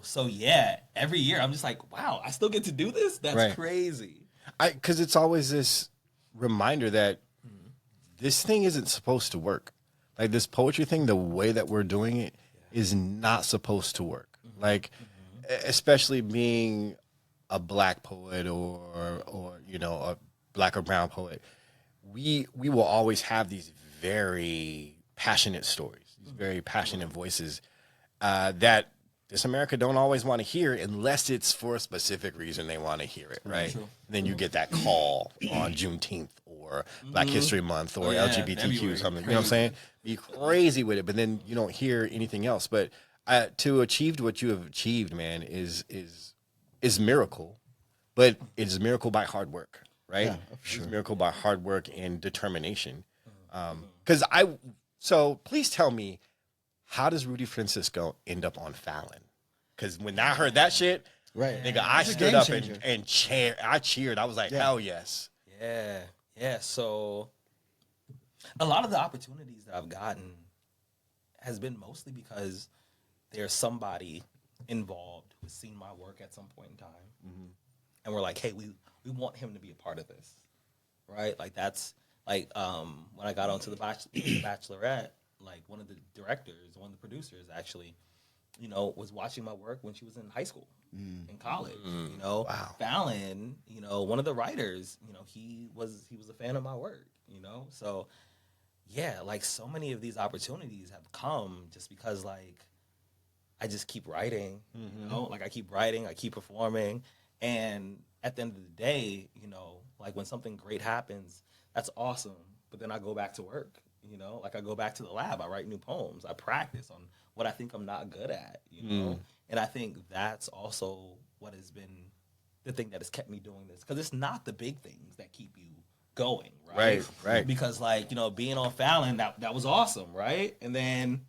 [SPEAKER 1] So yeah, every year I'm just like, wow, I still get to do this? That's crazy.
[SPEAKER 2] Because it's always this reminder that this thing isn't supposed to work. Like this poetry thing, the way that we're doing it is not supposed to work. Like, especially being a black poet or a black or brown poet, we will always have these very passionate stories, these very passionate voices that this America don't always want to hear unless it's for a specific reason they want to hear it, right? Then you get that call on Juneteenth or Black History Month or LGBTQ or something. You know what I'm saying? Be crazy with it, but then you don't hear anything else. But to achieve what you have achieved, man, is miracle, but it's a miracle by hard work, right? Yeah, sure. It's a miracle by hard work and determination. So please tell me, how does Rudy Francisco end up on Fallon? Because when I heard that shit, nigga, I stood up and cheered. I cheered. I was like, hell yes.
[SPEAKER 1] Yeah. So a lot of the opportunities that I've gotten has been mostly because there's somebody involved who's seen my work at some point in time. And we're like, hey, we want him to be a part of this, right? Like that's like when I got onto the Bachelorette, like one of the directors, one of the producers actually, was watching my work when she was in high school, in college. Wow. Fallon, one of the writers, he was a fan of my work, So yeah, like so many of these opportunities have come just because like I just keep writing, like I keep writing, I keep performing, and at the end of the day, like when something great happens, that's awesome. But then I go back to work. Like I go back to the lab, I write new poems, I practice on what I think I'm not good at, And I think that's also what has been the thing that has kept me doing this. Because it's not the big things that keep you going, right?
[SPEAKER 2] Right.
[SPEAKER 1] Because like, being on Fallon, that was awesome, right? And then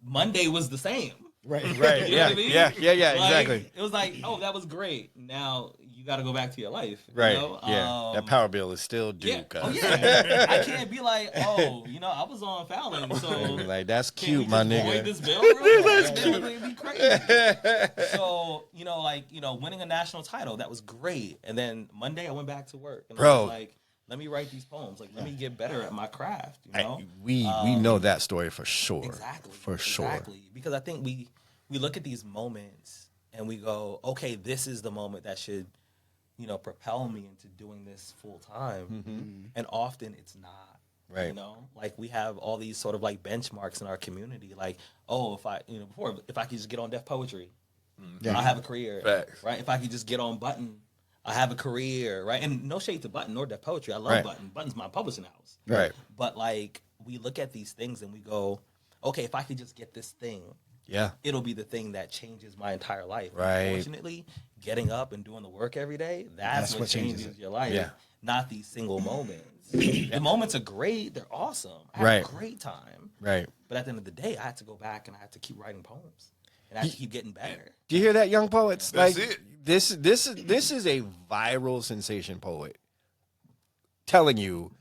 [SPEAKER 1] Monday was the same.
[SPEAKER 2] Right.
[SPEAKER 1] You know what I mean?
[SPEAKER 2] Yeah,
[SPEAKER 1] Like,
[SPEAKER 2] exactly.
[SPEAKER 1] It was like, oh, that was great. Now you got to go back to your life.
[SPEAKER 2] Right.
[SPEAKER 1] Yeah.
[SPEAKER 2] That power bill is still due.
[SPEAKER 1] Yeah. Oh, yeah. I can't be like, oh, I was on Fallon, so
[SPEAKER 2] like that's cute, my nigga.
[SPEAKER 1] This bill that's cute. It'd be crazy. So, winning a national title, that was great. And then Monday I went back to work. And I was like, let me write these poems. Like, let me get better at my craft.
[SPEAKER 2] We know that story for sure.
[SPEAKER 1] Exactly.
[SPEAKER 2] For sure.
[SPEAKER 1] Exactly. Because I think we look at these moments and we go, okay, this is the moment that should, propel me into doing this full time. And often it's not.
[SPEAKER 2] Right.
[SPEAKER 1] Like we have all these sort of like benchmarks in our community. Like, oh, if I could just get on Def Poetry, I'll have a career.
[SPEAKER 4] Facts.
[SPEAKER 1] Right. If I could just get on Button, I have a career, right? And no shade to Button or Def Poetry. I love Button. Button's my publishing house.
[SPEAKER 2] Right.
[SPEAKER 1] But like we look at these things and we go, okay, if I could just get this thing, it'll be the thing that changes my entire life.
[SPEAKER 2] Right.
[SPEAKER 1] Unfortunately, getting up and doing the work every day, that's what changes your life.
[SPEAKER 2] Yeah.
[SPEAKER 1] Not these single moments. The moments are great. They're awesome. I had a great time.
[SPEAKER 2] Right.
[SPEAKER 1] But at the end of the day, I had to go back and I had to keep writing poems. And I have to keep getting better.
[SPEAKER 2] Do you hear that, young poets?
[SPEAKER 4] That's
[SPEAKER 2] like
[SPEAKER 4] it.
[SPEAKER 2] This is a viral sensation poet telling you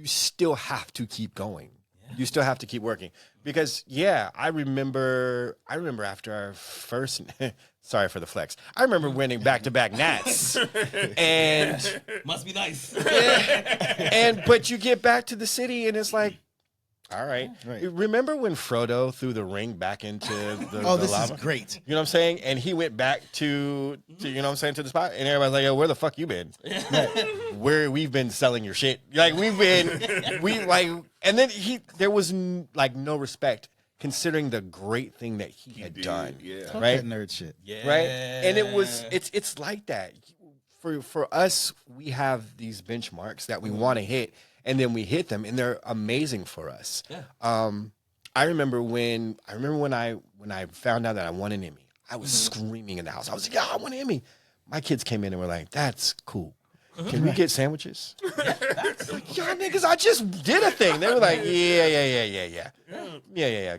[SPEAKER 2] still have to keep going. Yeah. You still have to keep working. Because I remember after our first sorry for the flex. I remember winning back-to-back Nats. And
[SPEAKER 1] must be nice.
[SPEAKER 2] But you get back to the city and it's like All right.
[SPEAKER 3] Right.
[SPEAKER 2] Remember when Frodo threw the ring back into the
[SPEAKER 3] this
[SPEAKER 2] lava?
[SPEAKER 3] is great.
[SPEAKER 2] You know what I'm saying? And he went back to you know what I'm saying, to the spot, and everybody's like, "Yo, where the fuck you been? Where we've been selling your shit? Like and then there was like no respect considering the great thing that he had done.
[SPEAKER 4] Yeah.
[SPEAKER 3] Talk
[SPEAKER 2] Right?
[SPEAKER 3] that nerd shit.
[SPEAKER 1] Yeah.
[SPEAKER 2] Right? And it's like that. For us, we have these benchmarks that we want to hit, and then we hit them, and they're amazing for us.
[SPEAKER 1] Yeah.
[SPEAKER 2] I remember when I found out that I won an Emmy, I was screaming in the house. I was like, "Yeah, I won an Emmy." My kids came in and were like, "That's cool. Can we get sandwiches?" Like, y'all niggas, I just did a thing. They were like, yeah.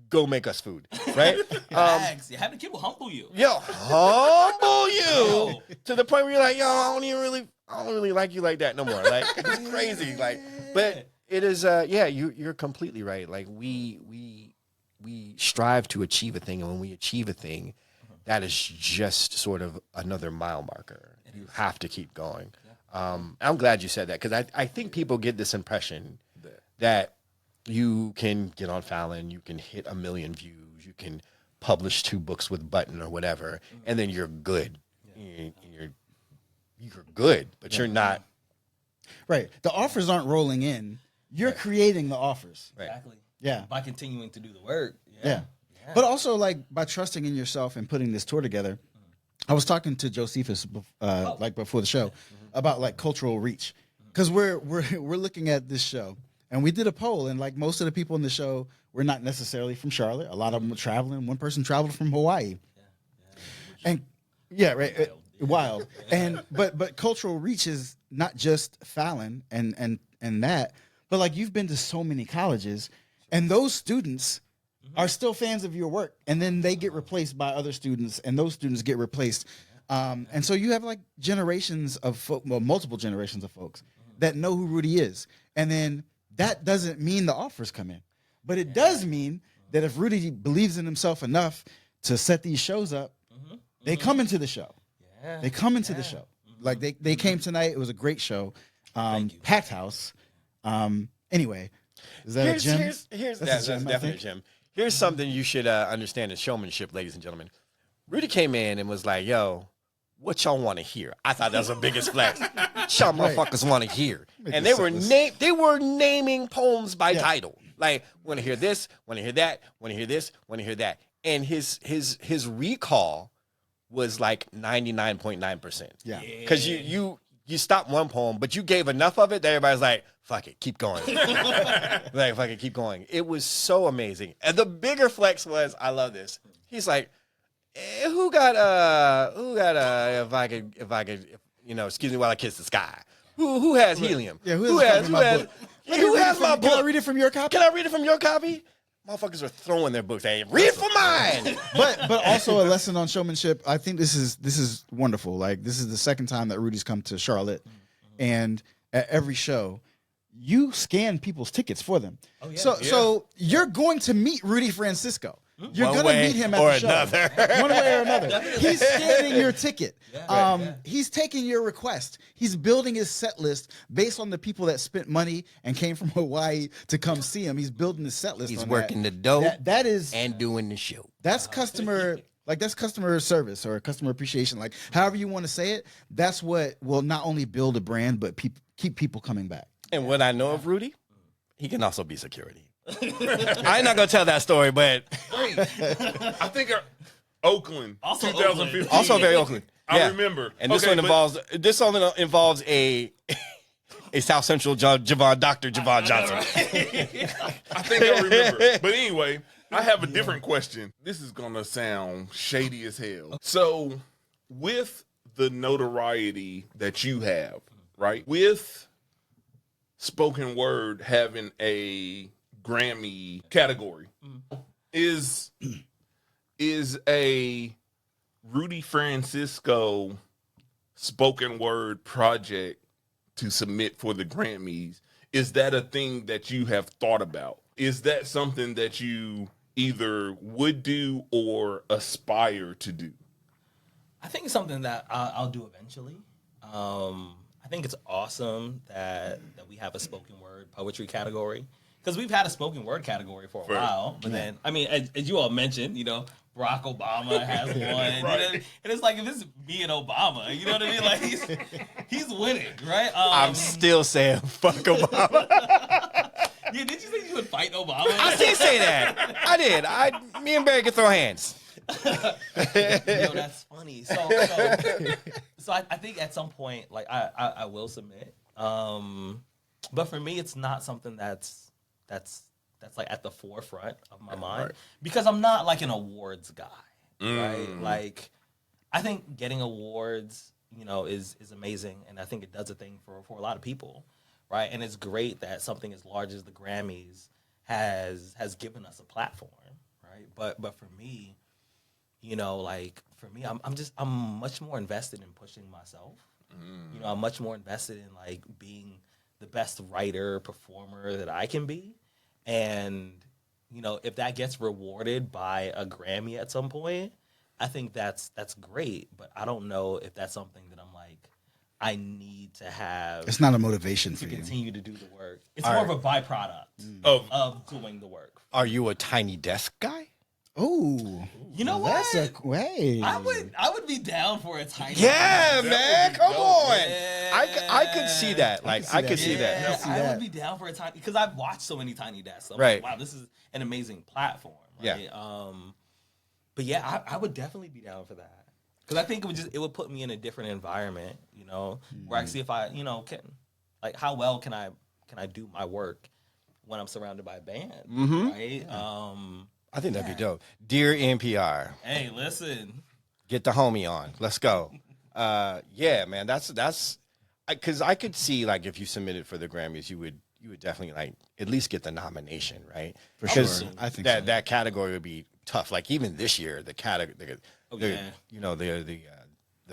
[SPEAKER 2] Go make us food, right?
[SPEAKER 1] Facts. You have the kid will humble you.
[SPEAKER 2] Yo, humble you to the point where you're like, yo, I don't really like you like that no more. Like, it's crazy. Like, but it is, you're completely right. Like, we strive to achieve a thing, and when we achieve a thing, that is just sort of another mile marker. You have to keep going. I'm glad you said that, because I think people get this impression that you can get on Fallon, you can hit 1 million views, you can publish 2 books with Button or whatever, and then you're good. You're good, but you're not.
[SPEAKER 3] Right. The offers aren't rolling in. You're creating the offers.
[SPEAKER 2] Right.
[SPEAKER 1] Exactly.
[SPEAKER 3] Yeah.
[SPEAKER 1] By continuing to do the work.
[SPEAKER 3] Yeah. But also, like, by trusting in yourself and putting this tour together. I was talking to Josephus like before the show about like cultural reach, because we're looking at this show, and we did a poll, and like most of the people in the show were not necessarily from Charlotte. A lot of them were traveling. One person traveled from Hawaii, and wild. And but cultural reach is not just Fallon and that, but like you've been to so many colleges, and those students are still fans of your work, and then they get replaced by other students, and those students get replaced, and so you have like generations of multiple generations of folks that know who Rudy is, and then that doesn't mean the offers come in, but it does mean that if Rudy believes in himself enough to set these shows up, they come into the show. They come into the show. Like they came tonight. It was a great show, packed house. Anyway, is that a gym?
[SPEAKER 2] That's definitely a gym. Here's something you should understand in showmanship, ladies and gentlemen. Rudy came in and was like, "Yo, what y'all want to hear?" I thought that was the biggest flex. Y'all motherfuckers want to hear, and they were naming poems by title. Like, want to hear this, want to hear that, want to hear this, want to hear that, and his recall was like 99.9%.
[SPEAKER 3] Yeah,
[SPEAKER 2] because you stopped one poem, but you gave enough of it that everybody's like, fuck it, keep going. Like, fuck it, keep going. It was so amazing. And the bigger flex was, I love this. He's like, who got if I could, excuse me while I kiss the sky. Who has helium?
[SPEAKER 3] Yeah, who has my book?
[SPEAKER 2] Who has my book?
[SPEAKER 3] Can I read it from your copy?
[SPEAKER 2] Can I read it from your copy? Motherfuckers are throwing their books. Hey, read for mine.
[SPEAKER 3] But also a lesson on showmanship. I think this is wonderful. Like, this is the second time that Rudy's come to Charlotte, and at every show, you scan people's tickets for them. Oh, yeah. So you're going to meet Rudy Francisco. You're going to meet him at the show. One way or another. He's scanning your ticket. He's taking your request. He's building his set list based on the people that spent money and came from Hawaii to come see him. He's building his set list.
[SPEAKER 2] He's working the dough
[SPEAKER 3] that is,
[SPEAKER 2] and doing the show.
[SPEAKER 3] That's customer that's customer service or customer appreciation. Like, however you want to say it, that's what will not only build a brand, but keep people coming back.
[SPEAKER 2] And what I know of Rudy, he can also be security. I'm not gonna tell that story, but
[SPEAKER 4] I think Oakland,
[SPEAKER 1] Also
[SPEAKER 4] 2015.
[SPEAKER 2] also very Oakland.
[SPEAKER 4] I remember.
[SPEAKER 2] And this one involves a South Central Dr. Javon Johnson.
[SPEAKER 4] I think I remember. But anyway, I have a different question. This is gonna sound shady as hell. So, with the notoriety that you have, right? With spoken word having a Grammy category, is a Rudy Francisco spoken word project to submit for the Grammys, is that a thing that you have thought about? Is that something that you either would do or aspire to do?
[SPEAKER 1] I think it's something that I'll do eventually. I think it's awesome that we have a spoken word poetry category, because we've had a spoken word category for a while, but then I mean, as you all mentioned, you know, Barack Obama has one, you know, and it's like if it's me and Obama, you know what I mean? Like he's winning, right?
[SPEAKER 2] I'm still saying fuck Obama.
[SPEAKER 1] Yeah, did you say you would fight Obama?
[SPEAKER 2] I did say that. I did. Me and Barry can throw hands.
[SPEAKER 1] Yo, that's funny. So I think at some point, like I will submit. But for me, it's not something that's like at the forefront of my mind because I'm not like an awards guy, right? Like I think getting awards, you know, is amazing, and I think it does a thing for a lot of people, right? And it's great that something as large as the Grammys has given us a platform, right? But for me, you know, like for me, I'm much more invested in pushing myself. You know, I'm much more invested in like being the best writer, performer that I can be. And, you know, if that gets rewarded by a Grammy at some point, I think that's great. But I don't know if that's something that I'm like, I need to have.
[SPEAKER 3] It's not a motivation
[SPEAKER 1] to
[SPEAKER 3] for you.
[SPEAKER 1] continue to do the work. It's more of a byproduct of doing the work.
[SPEAKER 2] Are you a Tiny Desk guy?
[SPEAKER 3] Oh,
[SPEAKER 1] you know what?
[SPEAKER 3] That's a way.
[SPEAKER 1] I would be down for a tiny.
[SPEAKER 2] Yeah, man, come on.
[SPEAKER 1] Yeah.
[SPEAKER 2] I could see that. Like I could see that.
[SPEAKER 1] Yeah,
[SPEAKER 3] see
[SPEAKER 1] I
[SPEAKER 3] that.
[SPEAKER 1] would be down for a tiny because I've watched so many Tiny Desks. I'm
[SPEAKER 2] Right.
[SPEAKER 1] like, wow, this is an amazing platform. Right?
[SPEAKER 2] Yeah.
[SPEAKER 1] But yeah, I would definitely be down for that because I think it would put me in a different environment. You know, where I can see if I, you know, can like how well can I do my work when I'm surrounded by a band, right?
[SPEAKER 2] I think that'd be dope. Dear NPR,
[SPEAKER 1] Hey, listen.
[SPEAKER 2] get the homie on. Let's go. Yeah, man. That's because I could see like if you submitted for the Grammys, you would definitely like at least get the nomination, right?
[SPEAKER 3] For
[SPEAKER 2] Because
[SPEAKER 3] sure. I think
[SPEAKER 2] that category would be tough. Like even this year, the category, you know, the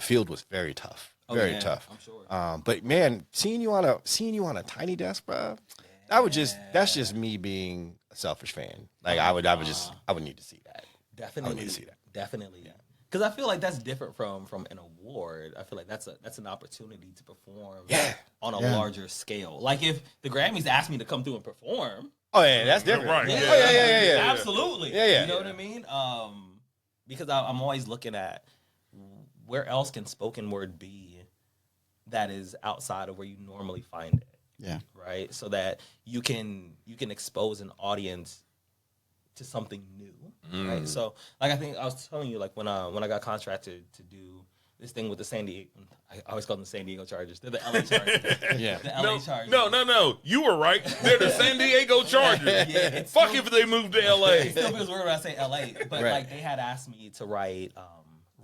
[SPEAKER 2] field was very tough, very tough.
[SPEAKER 1] I'm sure.
[SPEAKER 2] But man, seeing you on a Tiny Desk, bro, that's just me being a selfish fan. Like I would need to see that.
[SPEAKER 1] Definitely.
[SPEAKER 2] I would need to see that.
[SPEAKER 1] Definitely. Because I feel like that's different from an award. I feel like that's an opportunity to perform on a larger scale. Like if the Grammys asked me to come through and perform.
[SPEAKER 2] Oh yeah, that's different.
[SPEAKER 4] Right.
[SPEAKER 1] Yeah,
[SPEAKER 2] Oh yeah.
[SPEAKER 1] Absolutely.
[SPEAKER 2] Yeah.
[SPEAKER 1] You know what I mean? Because I'm always looking at where else can spoken word be that is outside of where you normally find it.
[SPEAKER 3] Yeah.
[SPEAKER 1] Right. So that you can expose an audience to something new. Right. So like I think I was telling you like when I got contracted to do this thing with the San Diego, I always call them the San Diego Chargers. They're the LA Chargers.
[SPEAKER 2] Yeah.
[SPEAKER 1] The LA Chargers.
[SPEAKER 4] No. You were right. They're the San Diego Chargers.
[SPEAKER 1] Yeah,
[SPEAKER 4] Fuck if they moved to LA.
[SPEAKER 1] It still feels weird when I say LA, but
[SPEAKER 2] Right.
[SPEAKER 1] like they had asked me to write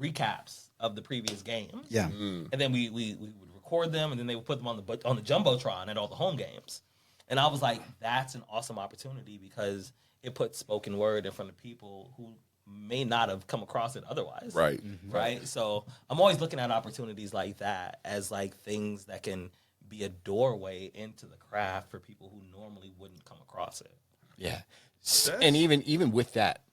[SPEAKER 1] recaps of the previous games.
[SPEAKER 3] Yeah.
[SPEAKER 1] And then we would record them, and then they would put them on the jumbotron at all the home games. And I was like, that's an awesome opportunity because it puts spoken word in front of people who may not have come across it otherwise.
[SPEAKER 4] Right.
[SPEAKER 1] Right. So I'm always looking at opportunities like that as like things that can be a doorway into the craft for people who normally wouldn't come across it.
[SPEAKER 2] Yeah. And even with that,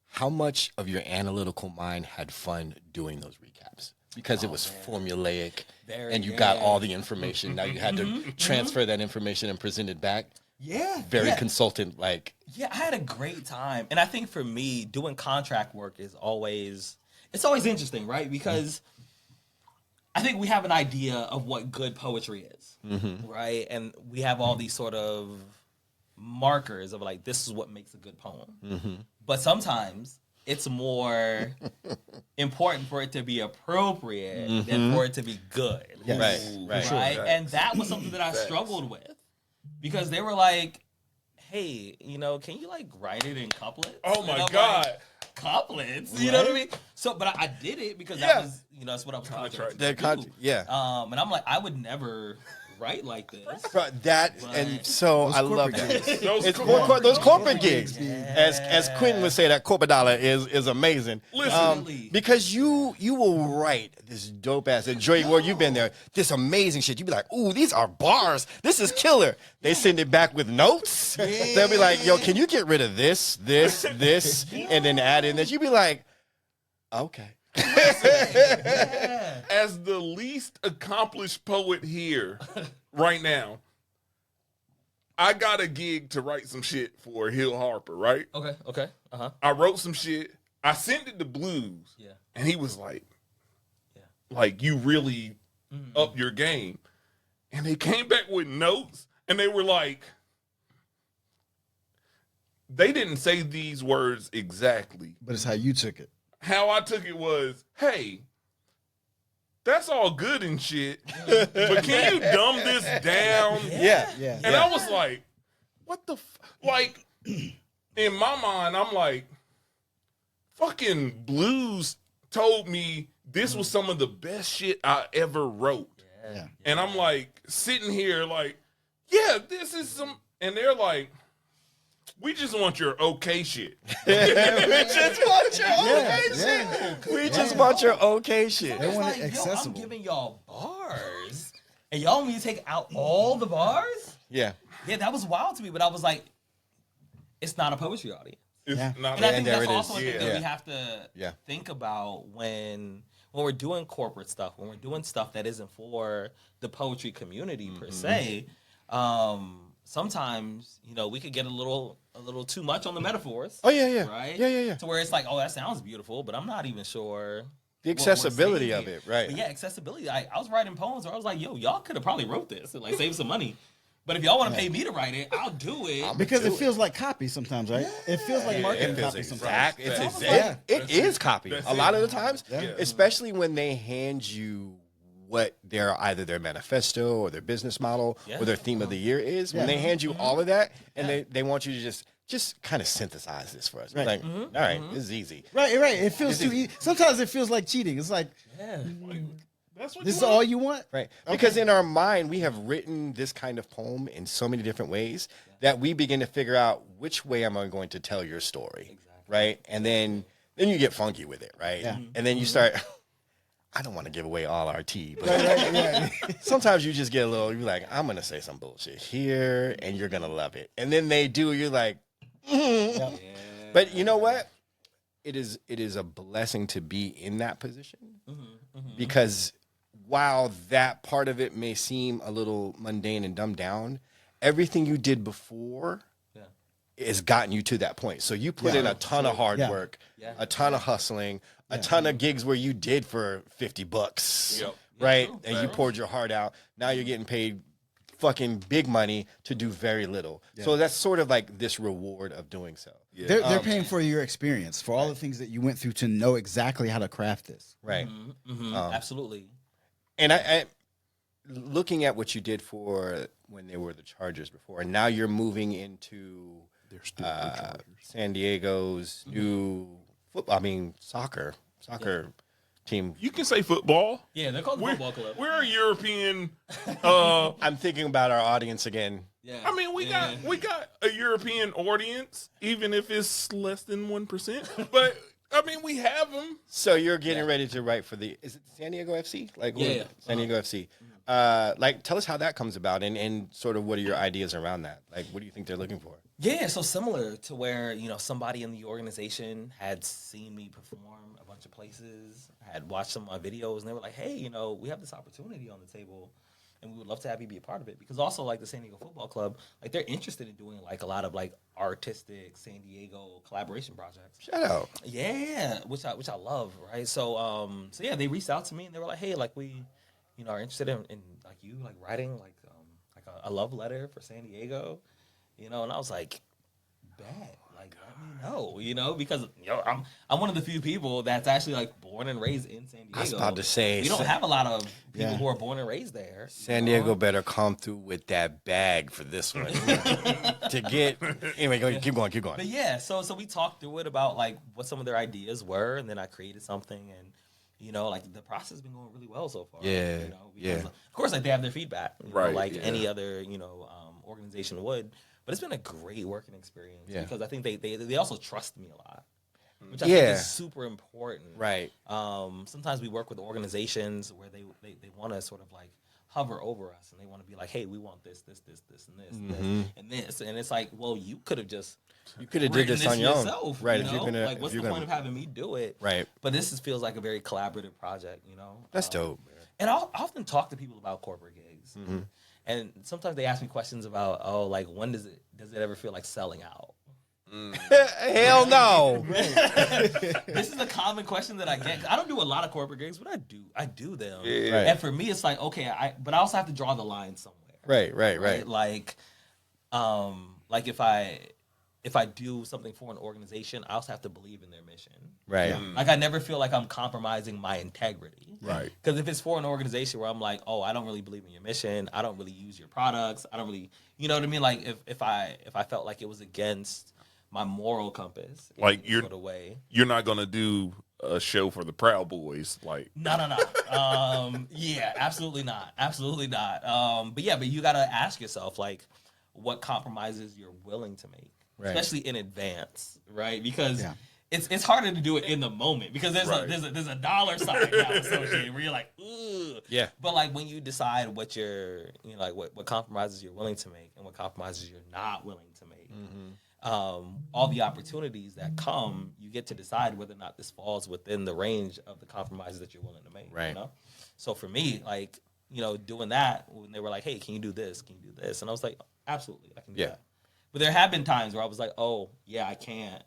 [SPEAKER 2] how much of your analytical mind had fun doing those recaps? Because it was formulaic and you got all the information. Now you had to transfer that information and present it back.
[SPEAKER 1] Yeah.
[SPEAKER 2] Very consultant like.
[SPEAKER 1] Yeah, I had a great time. And I think for me, doing contract work is always interesting, right? Because I think we have an idea of what good poetry is, right? And we have all these sort of markers of like, this is what makes a good poem. But sometimes it's more important for it to be appropriate than for it to be good.
[SPEAKER 3] Yes.
[SPEAKER 2] Right.
[SPEAKER 1] And that was something that I struggled with because they were like, hey, you know, can you like write it in couplets?
[SPEAKER 4] Oh
[SPEAKER 1] And
[SPEAKER 4] my
[SPEAKER 1] I'm
[SPEAKER 4] God.
[SPEAKER 1] like, couplets? You know what I mean? So, but I did it because that was, you know, that's what I was contracted to do.
[SPEAKER 2] Yeah.
[SPEAKER 1] And I'm like, I would never write like this.
[SPEAKER 2] Bro, that
[SPEAKER 1] Right.
[SPEAKER 2] and so I love that. Those
[SPEAKER 4] Those
[SPEAKER 2] corporate gigs, as Quentin would say, that corporate dollar is amazing.
[SPEAKER 1] Listen,
[SPEAKER 2] Because you will write this dope ass. And Dre, where you've been there, this amazing shit. You be like, ooh, these are bars. This is killer. They send it back with notes. They'll be like, yo, can you get rid of this, and then add in this? You be like, okay.
[SPEAKER 4] As the least accomplished poet here right now, I got a gig to write some shit for Hill Harper, right?
[SPEAKER 1] Okay.
[SPEAKER 4] I wrote some shit. I sent it to Blues.
[SPEAKER 1] Yeah.
[SPEAKER 4] And he was like,
[SPEAKER 1] Yeah.
[SPEAKER 4] like, you really up your game. And they came back with notes, and they were like, they didn't say these words exactly.
[SPEAKER 3] But it's how you took it.
[SPEAKER 4] How I took it was, hey, that's all good and shit, but can you dumb this down?
[SPEAKER 2] Yeah.
[SPEAKER 3] Yeah.
[SPEAKER 4] And I was like, what the like, in my mind, I'm like, fucking Blues told me this was some of the best shit I ever wrote.
[SPEAKER 3] Yeah.
[SPEAKER 4] And I'm like, sitting here like, yeah, this is some, and they're like, we just want your okay shit.
[SPEAKER 2] We just want your okay
[SPEAKER 3] Yeah.
[SPEAKER 2] shit. We just want your okay shit.
[SPEAKER 3] They
[SPEAKER 1] It's
[SPEAKER 3] want
[SPEAKER 1] like,
[SPEAKER 3] it
[SPEAKER 1] yo, I'm
[SPEAKER 3] accessible.
[SPEAKER 1] giving y'all bars, and y'all want me to take out all the bars?
[SPEAKER 2] Yeah.
[SPEAKER 1] Yeah, that was wild to me. But I was like, it's not a poetry audience.
[SPEAKER 4] It's
[SPEAKER 3] Yeah.
[SPEAKER 4] not
[SPEAKER 1] And I think
[SPEAKER 2] there
[SPEAKER 1] that's
[SPEAKER 2] it
[SPEAKER 1] also
[SPEAKER 2] is.
[SPEAKER 1] a thing
[SPEAKER 4] Yeah.
[SPEAKER 1] that we have to
[SPEAKER 2] Yeah.
[SPEAKER 1] think about when we're doing corporate stuff, when we're doing stuff that isn't for the poetry community per se. Sometimes, you know, we could get a little too much on the metaphors.
[SPEAKER 2] Oh, yeah.
[SPEAKER 1] Right?
[SPEAKER 2] Yeah.
[SPEAKER 1] To where it's like, oh, that sounds beautiful, but I'm not even sure
[SPEAKER 2] The
[SPEAKER 1] what we're
[SPEAKER 2] accessibility
[SPEAKER 1] saying
[SPEAKER 2] of
[SPEAKER 1] here.
[SPEAKER 2] it, right.
[SPEAKER 1] But yeah, accessibility. I was writing poems where I was like, yo, y'all could have probably wrote this and like save some money. But if y'all want to pay me to write it, I'll do it.
[SPEAKER 3] Because it feels like copy sometimes, right? It feels like marketing
[SPEAKER 2] It feels
[SPEAKER 3] copy sometimes.
[SPEAKER 2] exact. It's
[SPEAKER 1] That's
[SPEAKER 2] exact.
[SPEAKER 3] it.
[SPEAKER 2] It is copy.
[SPEAKER 4] That's
[SPEAKER 2] A lot
[SPEAKER 4] it.
[SPEAKER 2] of the times,
[SPEAKER 3] Yeah.
[SPEAKER 2] especially when they hand you what either their manifesto or their business model
[SPEAKER 1] Yeah.
[SPEAKER 2] or their theme of the year is. When they hand you all of that and they want you to just kind of synthesize this for us.
[SPEAKER 3] Right.
[SPEAKER 2] Like, all right, this is easy.
[SPEAKER 3] Right. It feels too easy. Sometimes it feels like cheating. It's like,
[SPEAKER 1] Yeah.
[SPEAKER 4] That's what
[SPEAKER 3] this is
[SPEAKER 4] you want?
[SPEAKER 3] all you want?
[SPEAKER 2] Right. Because in our mind, we have written this kind of poem in so many different ways that we begin to figure out which way am I going to tell your story. Right. And then you get funky with it. Right.
[SPEAKER 3] Yeah.
[SPEAKER 2] And then you start, I don't want to give away all our tea, but
[SPEAKER 3] Right, yeah.
[SPEAKER 2] sometimes you just get a little, you're like, I'm going to say some bullshit here and you're going to love it. And then they do, you're like,
[SPEAKER 3] Yeah.
[SPEAKER 2] but you know what? It is a blessing to be in that position because while that part of it may seem a little mundane and dumbed down, everything you did before has gotten you to that point. So you put in a ton of hard
[SPEAKER 3] Yeah.
[SPEAKER 2] work, a ton of hustling, a ton of gigs where you did for $50,
[SPEAKER 4] Yep.
[SPEAKER 2] right? And you poured your heart out. Now you're getting paid fucking big money to do very little. So that's sort of like this reward of doing so.
[SPEAKER 3] They're paying for your experience, for all the things that you went through to know exactly how to craft this.
[SPEAKER 2] Right.
[SPEAKER 1] Absolutely.
[SPEAKER 2] And I looking at what you did for when they were the Chargers before, and now you're moving into San Diego's new soccer team.
[SPEAKER 4] You can say football.
[SPEAKER 1] Yeah, they're called the
[SPEAKER 4] We're,
[SPEAKER 1] football club.
[SPEAKER 4] we're a European.
[SPEAKER 2] I'm thinking about our audience again.
[SPEAKER 1] Yeah.
[SPEAKER 4] I mean, we got a European audience, even if it's less than 1%. But I mean, we have them.
[SPEAKER 2] So you're getting ready to write for is it San Diego FC? Like what is
[SPEAKER 1] Yeah.
[SPEAKER 2] it? San Diego FC. Like tell us how that comes about and sort of what are your ideas around that? Like what do you think they're looking for?
[SPEAKER 1] Yeah, so similar to where, you know, somebody in the organization had seen me perform a bunch of places, had watched some of my videos, and they were like, hey, you know, we have this opportunity on the table, and we would love to have you be a part of it. Because also, like, the San Diego Football Club, like, they're interested in doing, like, a lot of, like, artistic San Diego collaboration projects.
[SPEAKER 2] Shout out.
[SPEAKER 1] Yeah, which I love, right? So, yeah, they reached out to me, and they were like, hey, like, we, you know, are interested in like, you, like, writing, like a love letter for San Diego. You know, and I was like, bet, like, let me know, you know, because, you know, I'm one of the few people that's actually, like, born and raised in San Diego.
[SPEAKER 2] I was about to say,
[SPEAKER 1] we don't have a lot of people
[SPEAKER 3] Yeah.
[SPEAKER 1] who are born and raised there.
[SPEAKER 2] San Diego better come through with that bag for this one. To get anyway, keep going.
[SPEAKER 1] But yeah, so we talked through it about, like, what some of their ideas were, and then I created something, and, you know, like, the process has been going really well so far.
[SPEAKER 2] Yeah,
[SPEAKER 1] You know, because,
[SPEAKER 2] yeah.
[SPEAKER 1] of course, like, they have their feedback, you know,
[SPEAKER 4] Right,
[SPEAKER 1] like
[SPEAKER 4] yeah.
[SPEAKER 1] any other, you know, organization would. But it's been a great working experience because I think they also trust me a lot, which I think is super important.
[SPEAKER 2] Right.
[SPEAKER 1] Sometimes we work with organizations where they want to sort of like hover over us and they want to be like, hey, we want this, and this. And it's like, well, you could have just
[SPEAKER 2] You could have did
[SPEAKER 1] written
[SPEAKER 2] this on your own.
[SPEAKER 1] yourself,
[SPEAKER 2] Right.
[SPEAKER 1] You
[SPEAKER 2] If
[SPEAKER 1] know?
[SPEAKER 2] you're gonna
[SPEAKER 1] like, what's the point of having me do it?
[SPEAKER 2] Right.
[SPEAKER 1] But this feels like a very collaborative project, you know?
[SPEAKER 2] That's dope.
[SPEAKER 1] And I'll often talk to people about corporate gigs. And sometimes they ask me questions about, oh, like when does it ever feel like selling out?
[SPEAKER 2] Hell no.
[SPEAKER 1] This is a common question that I get. I don't do a lot of corporate gigs, but I do them.
[SPEAKER 2] Yeah. Right.
[SPEAKER 1] And for me, it's like, okay, but I also have to draw the line somewhere.
[SPEAKER 2] Right.
[SPEAKER 1] Like if I do something for an organization, I also have to believe in their mission.
[SPEAKER 2] Right.
[SPEAKER 1] Like I never feel like I'm compromising my integrity.
[SPEAKER 4] Right.
[SPEAKER 1] Because if it's for an organization where I'm like, oh, I don't really believe in your mission, I don't really use your products, I don't really, you know what I mean? Like if I felt like it was against my moral compass,
[SPEAKER 4] like
[SPEAKER 1] you're away.
[SPEAKER 4] You're not gonna do a show for the Proud Boys, like
[SPEAKER 1] No. Yeah, absolutely not. But you gotta ask yourself, like, what compromises you're willing to make, especially in advance, right? Because it's harder to do it in the moment because there's a dollar sign now associated where you're like, ugh.
[SPEAKER 2] Yeah.
[SPEAKER 1] But like when you decide what what compromises you're willing to make and what compromises you're not willing to make. All the opportunities that come, you get to decide whether or not this falls within the range of the compromises that you're willing to make.
[SPEAKER 2] Right.
[SPEAKER 1] You know? So for me, like, doing that, when they were like, hey, can you do this? Can you do this? And I was like, absolutely, I can do that. But there have been times where I was like, oh, yeah, I can't.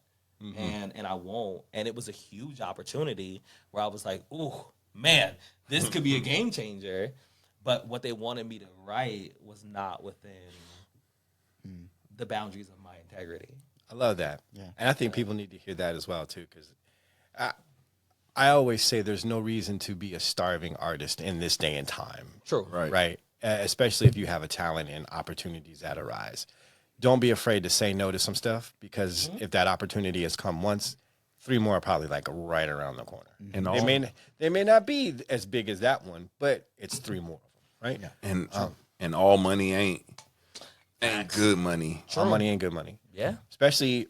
[SPEAKER 1] And I won't. And it was a huge opportunity where I was like, ooh, man, this could be a game changer. But what they wanted me to write was not within the boundaries of my integrity.
[SPEAKER 2] I love that.
[SPEAKER 3] Yeah.
[SPEAKER 2] And I think people need to hear that as well, too, because I always say there's no reason to be a starving artist in this day and time.
[SPEAKER 1] True.
[SPEAKER 2] Right. Especially if you have a talent and opportunities that arise. Don't be afraid to say no to some stuff because if that opportunity has come once, 3 more are probably like right around the corner.
[SPEAKER 4] And
[SPEAKER 2] they may not be as big as that one, but it's 3 more, right?
[SPEAKER 4] and all money ain't good money.
[SPEAKER 2] All money ain't good money.
[SPEAKER 1] Yeah.
[SPEAKER 2] Especially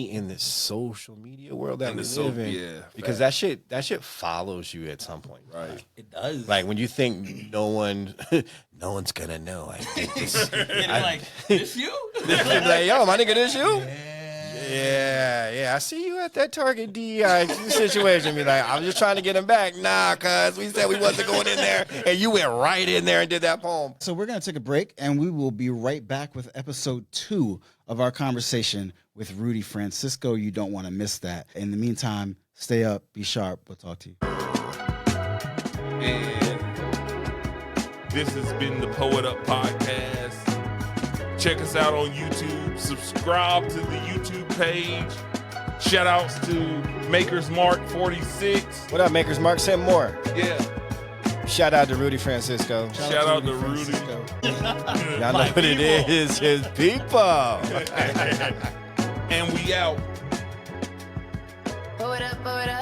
[SPEAKER 2] in this social media world that we live in. Because that shit follows you at some point.
[SPEAKER 4] Right.
[SPEAKER 1] It does.
[SPEAKER 2] Like when you think no one's gonna know. I think this.
[SPEAKER 1] Like, this you?
[SPEAKER 2] Like, yo, my nigga, this you? Yeah. I see you at that Target DEI situation. Be like, I'm just trying to get him back. Nah, cuz we said we wasn't going in there, and you went right in there and did that poem.
[SPEAKER 3] So we're going to take a break, and we will be right back with episode 2 of our conversation with Rudy Francisco. You don't want to miss that. In the meantime, stay up, be sharp. We'll talk to you.
[SPEAKER 4] And this has been the Poet Up Podcast. Check us out on YouTube. Subscribe to the YouTube page. Shout outs to Maker's Mark 46.
[SPEAKER 2] What up, Maker's Mark? Send more.
[SPEAKER 4] Yeah.
[SPEAKER 2] Shout out to Rudy Francisco.
[SPEAKER 4] Shout out to Rudy.
[SPEAKER 2] Y'all know what it is. His people.
[SPEAKER 4] And we out.
[SPEAKER 5] Poet up, poet up.